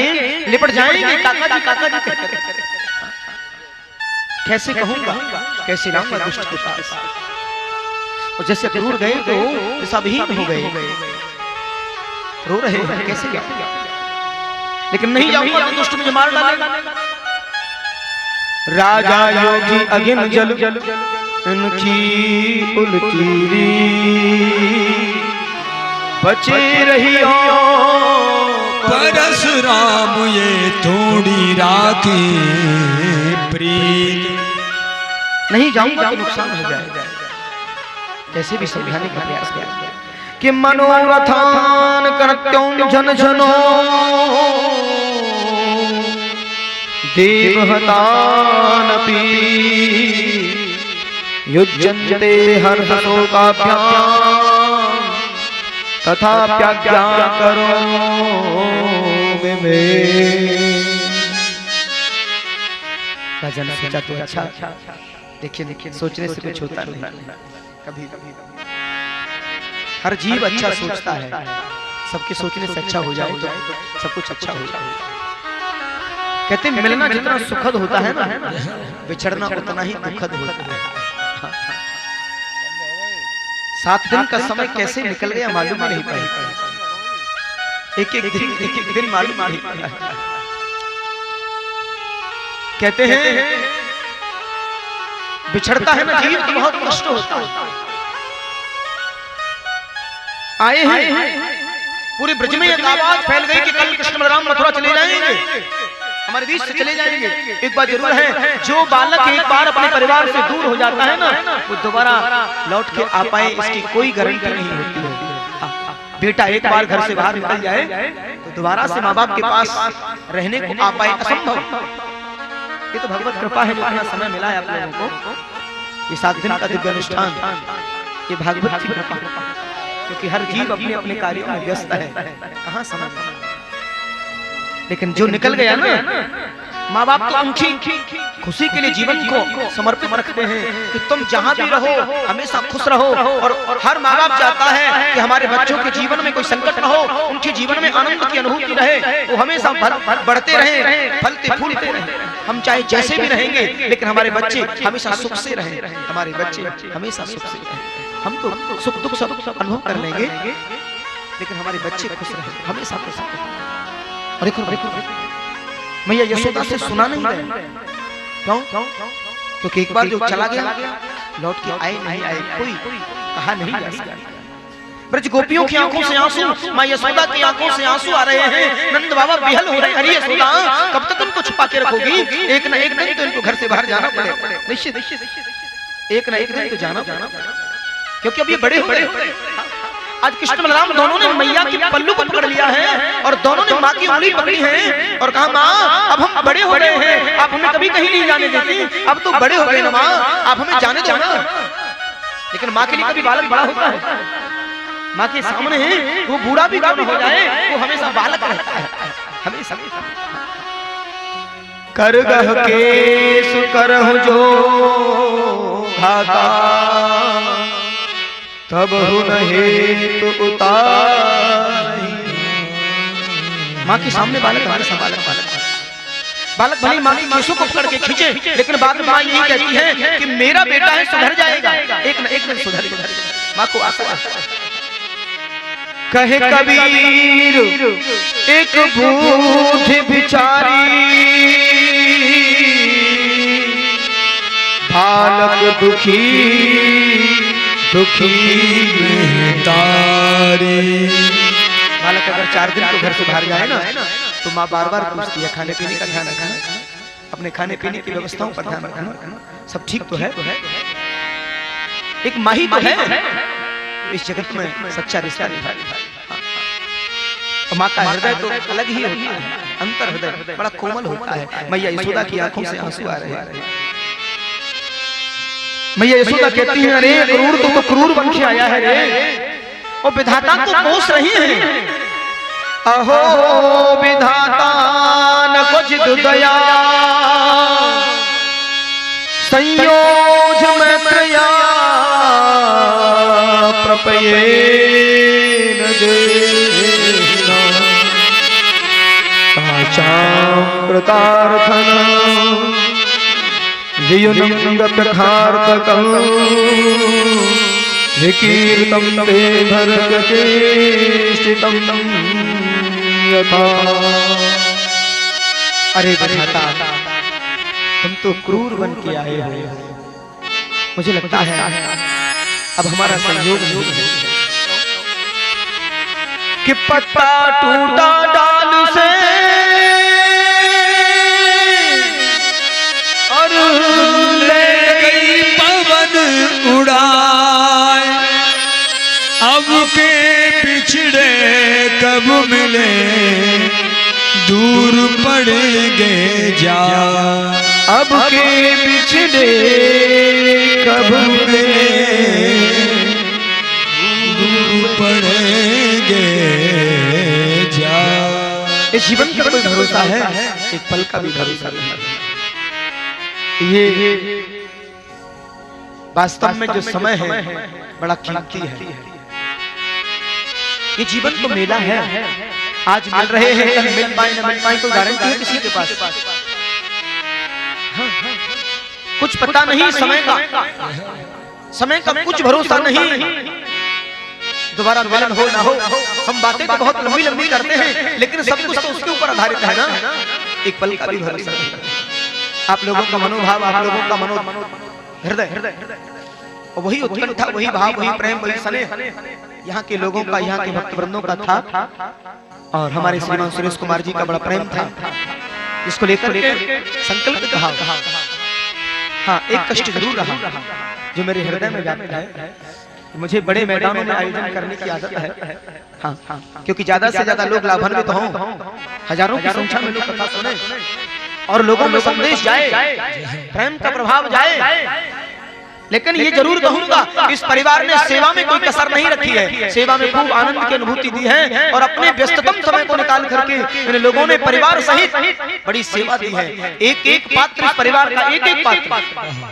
A: लिपट जाएंगे। काका जी कहकर कैसे कहूंगा, कैसे लाऊंगा दुष्ट के पास। और जैसे अक्रूर गए तो सबहीन हो गए, रो रहे हैं कैसे जाऊंगा, लेकिन नहीं जाऊंगा तो दुष्ट मुझे मार डालेगा। राजा योगी अगिन जल इनकी उलटीरी बचे रही हो
B: परशुराम ये थोड़ी रातें प्रीत।
A: नहीं जाऊंगा तो नुकसान हो जाएगा। कैसे भी समझाने का प्रयास किया कि मनोरथान करत्यों जन जनो देवहतानपि युज्यन्ते हर्षशोकाभ्याम् तथा प्याज्ञा करो में राजन सोचा तो अच्छा। देखिए सोचने से कुछ होता नहीं। कभी हर जीव अच्छा सोचता है, सबके सोचने से अच्छा हो जाए तो सब कुछ अच्छा हो जाए। कहते मिलना जितना सुखद होता है ना, बिछड़ना उतना ही दुखद होता है। 7 दिन का समय कैसे निकल गया मालूम नहीं पड़ा। एक एक दिन मालूम नहीं पड़ा। कहते हैं बिछड़ता है ना जीव तो बहुत कष्ट होता है। आए हैं पूरे ब्रज में एक आवाज फैल गई कि कल कृष्ण बलराम मथुरा चले जाएंगे, हमारे बीच से चले जाएंगे। एक बात जरूर है, जो बालक एक बार अपने परिवार से दूर हो जाता है ना, वो दोबारा लौट के आ पाए इसकी कोई गारंटी नहीं होती है। बेटा एक बार घर से बाहर निकल जाए तो दोबारा से माँ बाप के पास रहने को आ पाए असंभव। ये तो भगवत कृपा है, जो समय मिला है आप लोगों को। ये 7 दिन का दिव्य अनुष्ठान ये भागवत की कृपा, क्योंकि हर जीव अपने अपने कार्यों में व्यस्त है, कहाँ समय। लेकिन जो निकल गया ना माँ बाप तो उनकी खुशी के लिए जीवन को समर्पित रखते हैं कि तुम जहाँ भी रहो हमेशा खुश रहो, और हर माँ बाप चाहता है कि हमारे बच्चों के जीवन में कोई संकट न हो, उनके जीवन में आनंद की अनुभूति रहे, वो हमेशा बढ़ते रहे, फलते फूलते रहे। हम चाहे जैसे भी रहेंगे लेकिन हमारे बच्चे हमेशा सुख से रहें, हमारे बच्चे हमेशा सुख से रहें। हम तो सुख दुख सब अनुभव कर लेंगे लेकिन हमारे बच्चे खुश रहे, हमेशा खुश रहे। और देखो मैया यशोदा से सुना नहीं रहे, क्यों? क्योंकि एक बार जो चला गया लौट के आए नहीं आए, कोई कहा नहीं जा सकता। ब्रज गोपियों की आंखों से आंसू, माँ यशोदा की आंखों से आंसू आ रहे हैं। नंद बाबा बेहल हो रहे हैं, अरे यशोदा कब तक तुमको छुपा के रखोगी? एक न एक दिन तो इनको घर से बाहर जाना पड़ेगा, निश्चित एक न एक दिन तो जाना पड़ेगा, क्योंकि अब ये बड़े हो गए। आज कृष्ण बलराम दोनों ने मैया के पल्लू को पकड़ लिया है और दोनों ने माँ की उंगली पकड़ी है और कहा माँ अब हम बड़े हो गए हैं, आप हमें कभी कहीं नहीं जाने देती, अब तो बड़े हो गए ना माँ, आप हमें जाने दो ना। लेकिन माँ के लिए कभी बालक बड़ा होता है? माँ के सामने है वो बूढ़ा भी क्यों हो जाए, वो हमेशा बालक रहता है, हमेशा। कर गह केस करहु जो घाता, तब हेतु उतार। माँ के सामने बालक हमेशा बालक भले माँ की केसों को पकड़ के खींचे, लेकिन बाद में माँ यही कहती है कि मेरा बेटा है सुधर जाएगा, एक न एक दिन सुधर। माँ को आशा कहे कबीर एक बूढ़ी बिचारी, बालक दुखी तारी। बालक अगर 4 दिन को घर से बाहर जाए ना तो माँ बार बार पूछती है खाने पीने का ध्यान रखना, अपने खाने पीने की व्यवस्थाओं पर ध्यान रखना, सब ठीक तो है। एक माँ ही तो है इस जगत में सच्चा रिश्ता निभाए। माँ का हृदय तो अलग ही होता है, अंतर हृदय बड़ा कोमल होता है। मैया यशोदा की आंखों से आंसू आ रहे हैं। मैया यशोदा कहती है अरे क्रूर तो क्रूर बन के आया है रे, और विधाता को कोस रही है। अहो विधाता न कुछ दया, संयोज मैत्रेया प्रपये न देना, ताचां कृतार्थन वियुनिंग प्रखार्तकं, विकीर्तं ते भरतचेष्टितं यथा। अरे विधाता तुम तो क्रूर बन के आए हो, मुझे लगता है अब हमारा संयोग नहीं है कि पत्ता टूटा डाल से और ले गई
B: पवन उड़ाए, अब के पिछड़े कब मिले दूर पड़ेंगे जा,
A: अब के पिछड़े कब मिले
B: दूर पड़ेंगे जा।
A: इस जीवन का कोई भरोसा है? एक पल का भी भरोसा नहीं। ये वास्तव में जो समय है बड़ा कीमती है। ये जीवन तो मेला है, आज मिल रहे हैं कल मिल पाए न मिल पाए, कोई गारंटी है किसी के पास? कुछ पता नहीं समय का कुछ भरोसा नहीं, दोबारा मिलन हो ना हो। हम बातें तो बहुत लंबी लंबी करते हैं लेकिन सब कुछ तो उसके ऊपर आधारित है ना, एक पल का भी भरोसा नहीं। आप लोगों का मनोभाव, आप लोगों का हृदय, वही उत्कंठा, वही भाव, वही प्रेम, वही स्नेह यहाँ के लोगों का, यहाँ के भक्तवृंदों का था। और हमारे श्रीमान सुरेश कुमार जी का बड़ा प्रेम था, जिसको लेकर संकल्प कहा। हाँ, एक कष्ट जरूर रहा जो मेरे हृदय में व्याप्त है। मुझे बड़े मैदानों में आयोजन करने की आदत है। हाँ, क्योंकि ज्यादा से ज्यादा लोग लाभान्वित हों, हजारों की संख्या में लोग कथा सुने और लोगों में संदेश जाए, प्रेम का प्रभाव जाए। लेकिन ये जरूर कहूंगा इस परिवार ने सेवा में कोई कसर नहीं रखी है, सेवा में खूब आनंद की अनुभूति दी है और अपने व्यस्ततम समय को निकाल करके इन लोगों ने परिवार सहित बड़ी सेवा दी है। एक एक पात्र इस परिवार का, एक एक पात्र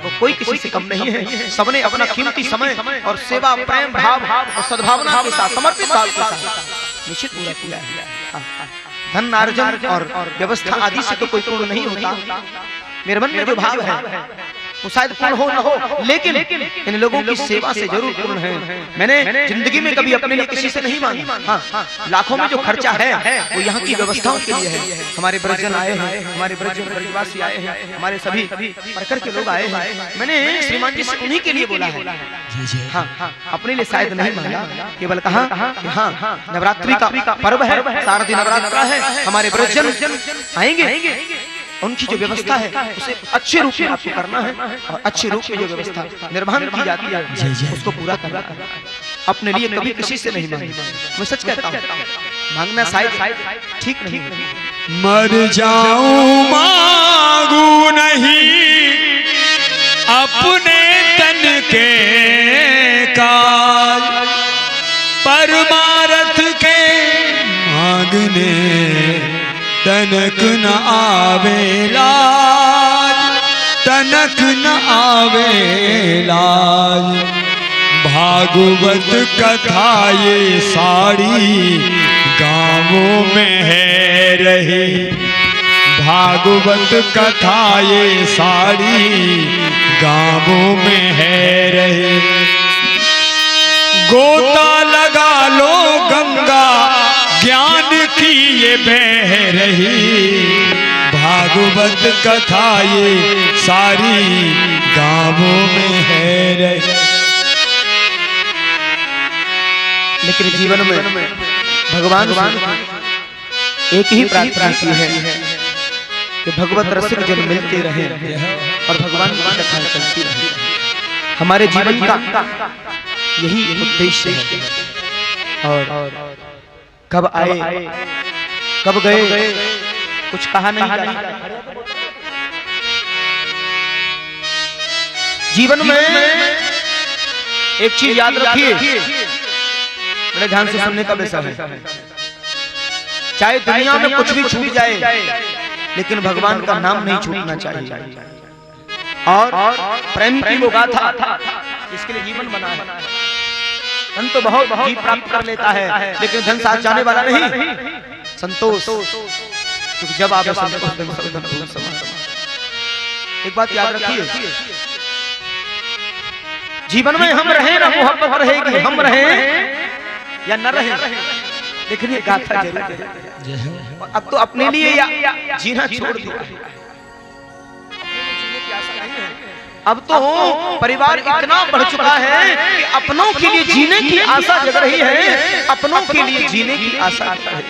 A: वो कोई किसी से कम नहीं है। सबने अपना कीमती समय और सेवा प्रेम भाव और सद्भावना के साथ, समर्पित भाव के साथ निश्चित पूरा किया है। धन अर्जन और व्यवस्था आदि से तो कोई पूर्ण नहीं होता। मेरे मन में जो भाव है वो शायद पूर्ण हो न हो, लेकिन इन लोगों की सेवा से जरूर पूर्ण है। मैंने जिंदगी में कभी अपने लिए किसी से नहीं मांगा। हाँ, लाखों में जो खर्चा है वो यहाँ की व्यवस्थाओं के लिए है। हमारे ब्रजजन आए हैं, हमारे ब्रजवासी आए हैं, हमारे सभी प्रखर के लोग आए हैं। मैंने श्रीमान जी से उन्हीं के लिए बोला है। हाँ, अपने लिए शायद नहीं मांगा, केवल कहा हाँ नवरात्रि का पर्व है, शारदीय नवरात्र है, हमारे ब्रजजन आएंगे, उनकी जो व्यवस्था है उसे अच्छे रूप में आपको करना है और अच्छे रूप में जो व्यवस्था निर्वहन की जाती है उसको पूरा करना है। अपने लिए कभी किसी से नहीं मांगना। मैं सच कहता हूँ, मांगना शायद ठीक नहीं है।
B: मर जाऊं मांगू नहीं अपने तन के काज, परमारथ के मांगने तनक न आवे लाज, तनक न आवे लाज। भागवत कथा ये सारी गाँवों में है रही, भागवत कथा ये सारी गाँवों में है रही। गोता लगा लो गंगा ज्ञान की ये बह रही, भागवत कथा ये सारी गाँवों में है रही।
A: लेकिन जीवन में भगवान एक ही प्रार्थना की है कि भगवत रसिक जन मिलते रहे और भगवान की कथा चलती रहे। हमारे जीवन का यही उद्देश्य है। और कब आए कब गए कुछ कहा नहीं जाता। जीवन में एक चीज याद रखिए, बड़े ध्यान से सुनने का विषय है। चाहे दुनिया में कुछ भी छूट जाए लेकिन भगवान का नाम नहीं छूटना चाहिए। और प्रेम की वो गाथा इसके लिए जीवन बना है। धन तो बहुत जी प्राप्त कर लेता है लेकिन धन साथ जाने वाला नहीं। संतोष, क्योंकि जब आप एक बात याद रखिए, जीवन में हम रहे ना मोहब्बत रहेगी, हम रहे या न रहे, लेकिन ये गाथा जरूर है। अब तो अपने लिए या जीना छोड़ दिया, अब तो परिवार इतना बढ़ चुका है कि अपनों के लिए जीने की आशा जग रही है, अपनों के लिए जीने की आशा है।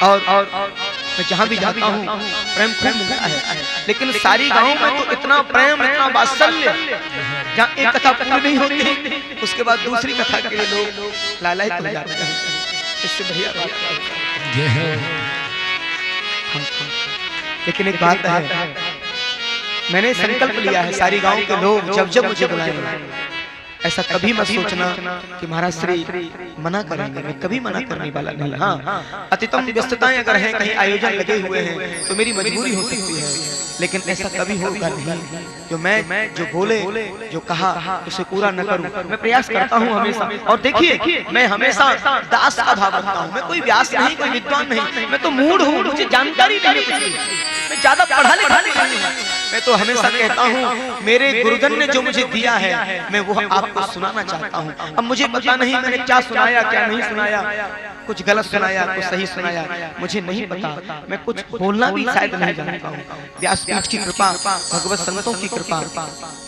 A: और मैं जहां भी जाता हूँ प्रेम खूब मिलता है, लेकिन सारी गांव में तो इतना प्रेम, इतना वात्सल्य, जहाँ एक कथा पूरी नहीं होती उसके बाद दूसरी कथा के लिए लोग लालायित हो जाते हैं। इससे बढ़िया बात है। लेकिन एक बात है, मैंने संकल्प लिया है, सारी गांव के लोग जब जब मुझे बुलाएंगे ऐसा कभी मत सोचना कि महाराज श्री मना करेंगे, मैं कभी मना करने वाला नहीं। हाँ, अतितम व्यस्तताएं अगर हैं, कहीं आयोजन लगे हुए हैं तो मेरी मजबूरी हो सकती है, लेकिन ऐसा कभी होगा नहीं जो मैं जो बोले जो कहा उसे पूरा न करूं। मैं प्रयास करता हूं हमेशा। और देखिए, मैं हमेशा दास का भाव रखता हूं। मैं कोई व्यास नहीं, कोई विद्वान नहीं, मैं तो मूढ़ हूं, मुझे जानकारी नहीं है, मैं ज्यादा पढ़ा लिखा नहीं हूं। मैं तो हमेशा कहता हूँ मेरे गुरुजन ने जो मुझे दिया है मैं वो आपको सुनाना चाहता हूँ। अब मुझे पता नहीं मैंने क्या सुनाया क्या नहीं सुनाया, कुछ गलत सुनाया कुछ सही सुनाया, मुझे नहीं पता। मैं कुछ बोलना भी शायद नहीं जानता हूँ। व्यासपीठ की कृपा, भगवत संतों की कृपा,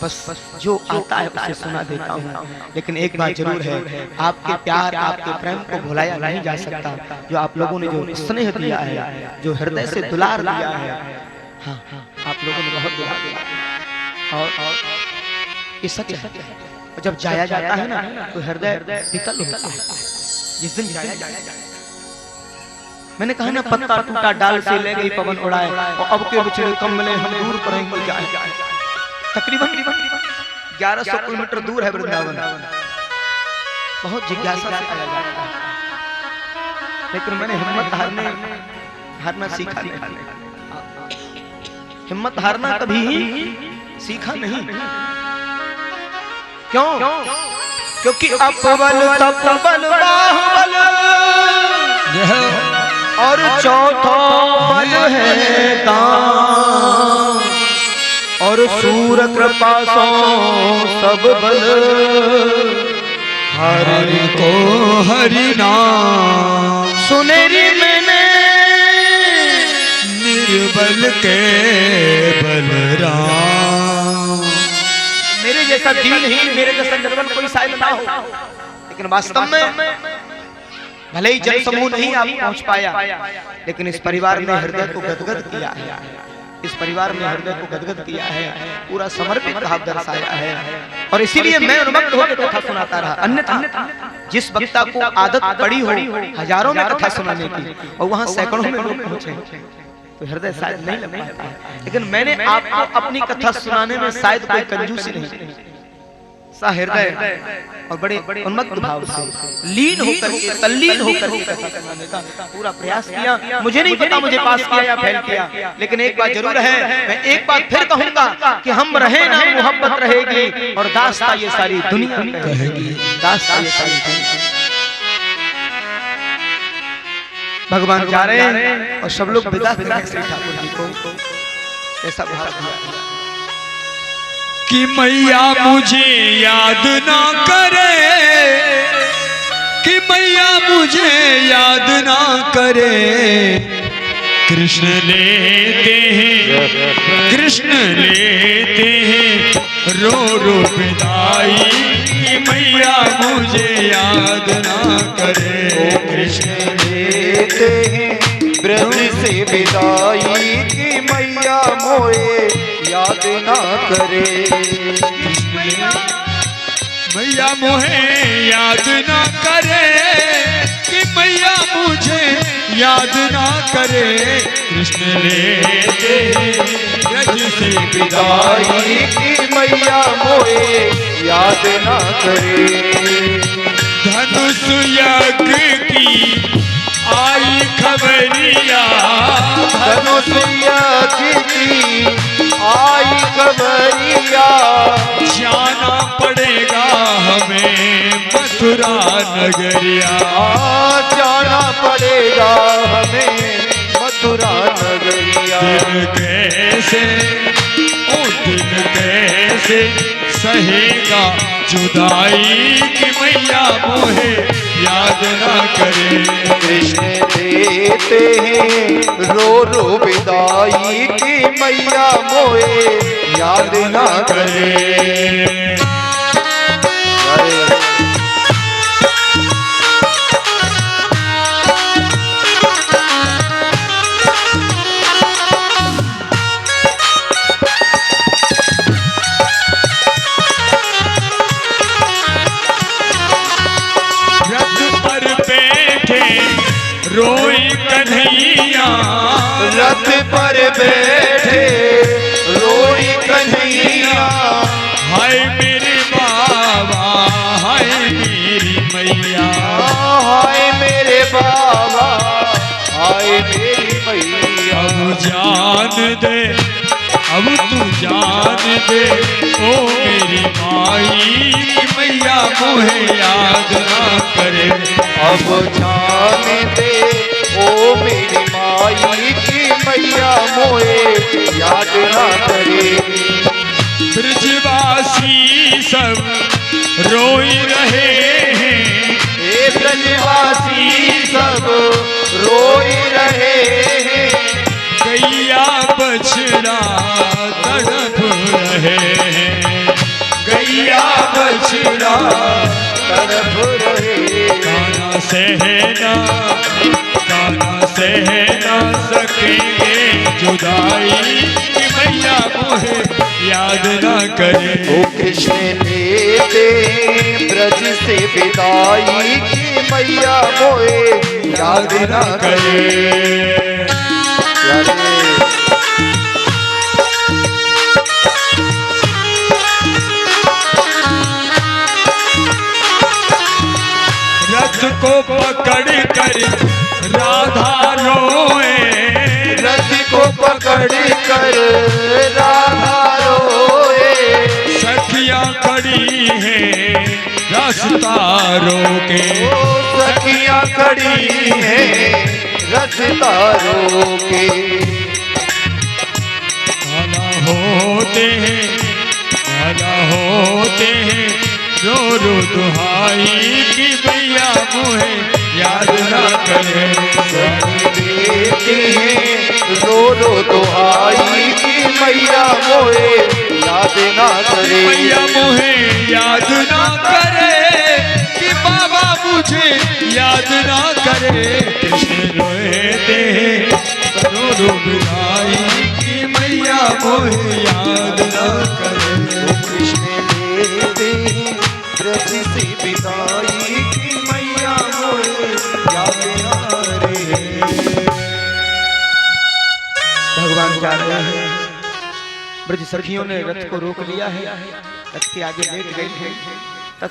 A: बस जो आता है उसे सुना देता हूँ। लेकिन एक बात जरूर है, आपके प्यार आपके प्रेम को भुलाया नहीं जा सकता। जो आप लोगों ने जो स्नेह दिया है, जो हृदय से दुलार दिया है, हाँ, आप लोगों ने बहुत दुलार दिया और ये सच है। जब जाया जाता है ना तो हृदय शीतल होता है। जिस दिन जाया जाता है, मैंने कहा ना, पत्ता टूटा डाल से ले गई पवन उड़ाए, और अब के बिछड़े कम मिले हम दूर पर जाए। तकरीबन 1100 किलोमीटर दूर है वृंदावन। बहुत जिज्ञासा से आया जाता है, लेकिन मैंने हिम्मत हारना सीखा नहीं। हिम्मत हारना कभी सीखा नहीं। क्यों? क्योंकि अपबल तपबल बाहुबल और चौथा बल है दान, और सूर कृपा सो सब बल।
B: हरि को हरि नाम
A: सुनेरी मैंने
B: निर्बल के बलराम।
A: मेरे जैसा दीन ही, मेरे जैसा निर्बल कोई शायद ना हो, लेकिन वास्तव में भले ही जन समूह नहीं आप पहुंच पाया, लेकिन इस परिवार ने हृदय को गदगद किया है। इस परिवार ने हृदय को गदगद किया है, पूरा समर्पित भाव दर्शाया है, और इसीलिए मैं उन्मत्त होकर कथा सुनाता रहा। अन्यथा जिस वक्ता को आदत पड़ी हो हजारों में कथा सुनाने की, और वहां सैकड़ों में लोग पहुंचे, तो हृदय शायद नहीं लग पाता है। लेकिन मैंने आपको अपनी कथा सुनाने में शायद कोई कंजूसी नहीं, सहृदय और बड़े उन्मत्त भाव से लीन होकर के, तल्लीन होकर के कथा सुनाने का पूरा प्रयास किया। मुझे नहीं पता मुझे पास किया या फेल किया, लेकिन एक बात जरूर है, मैं एक बात फिर कहूंगा कि हम रहे ना मोहब्बत रहेगी, और दास्ता ये सारी दुनिया कहेगी। दास्ता ये सारी दुनिया। भगवान जा रहे हैं और सब लोग विदा कर रहे हैं श्री ठाकुर जी को। ऐसा भाव दिया
B: कि मैया मुझे याद ना करे, कि मैया मुझे याद ना करे। कृष्ण लेते हैं, कृष्ण लेते हैं रो रो विदाई, कि मैया मुझे याद ना करे।
C: कृष्ण लेते हैं ब्रज से विदाई, कि मैया मोए याद ना करे।
B: मैया मोहे याद ना करे, कि मैया मुझे याद ना करे। कृष्ण लेते ब्रज से
C: विदाई, कि मैया मोए याद ना करे।
B: धनुष यज्ञ की आई खबरिया,
C: धनुष यज्ञ की आई खबरिया।
B: जाना पड़ेगा हमें मथुरा नगरिया।
C: जाना पड़ेगा हमें मथुरा नगरिया।
B: दिन कैसे ओ दिन कैसे सहेगा जुदाई, कि मैया मोहे याद ना करे।
C: कृष्ण देते हैं रो रो विदाई, कि मैया मोए याद ना करे।
B: रोई कन्हैया,
C: रथ पर बैठे रोई कन्हैया।
B: हाय मेरे बाबा, हाय मेरी मैया।
C: हाय मेरे बाबा, हाय मेरी मैया।
B: अब जान दे, अब तू जान दे ओ मेरी माई, कि मैया मोहे याद ना करे।
C: अब जान दे ओ मेरी माई, की मैया मोए याद ना करे।
B: ब्रजवासी सब रोई रहे हैं,
C: हे ब्रजवासी सब रोई रहे हैं।
B: गैया बछड़ा तड़प रहे हैं, गैया बछड़ा
C: तड़प रहे।
B: गाना सहना, गाना सहना सकेंगे जुदाई, कि मैया मोहे याद ना करे।
C: ओ कृष्ण लेते ब्रज से विदाई, की मैया मोए याद ना करे।
B: रथ को पकड़ कर राधा रोए,
C: रथ को पकड़ कर राधा रोए,
B: सखियां खड़ी हैं रास्ता रोके,
C: सखियां खड़ी हैं रास्ता रोके।
B: आला होते हैं, आला होते हैं, रो रो दुहाई की भैया मुहे याद ना करे,
C: देते हैं रो रो दुहाई की मैया मोहे याद ना करे,
B: भैया मुहे याद ना करे, कि बाबा मुझे याद ना करे। कृष्ण रोते हैं रो रो दुहाई की मैया मुहे याद ना करे।
C: कृष्ण देते हैं ब्रज से विदाई की मैया मोहे याद ना करे।
A: भगवान जा रहे हैं, ब्रज सखियों ने रथ को रोक लिया है, रथ के आगे लेट गए हैं।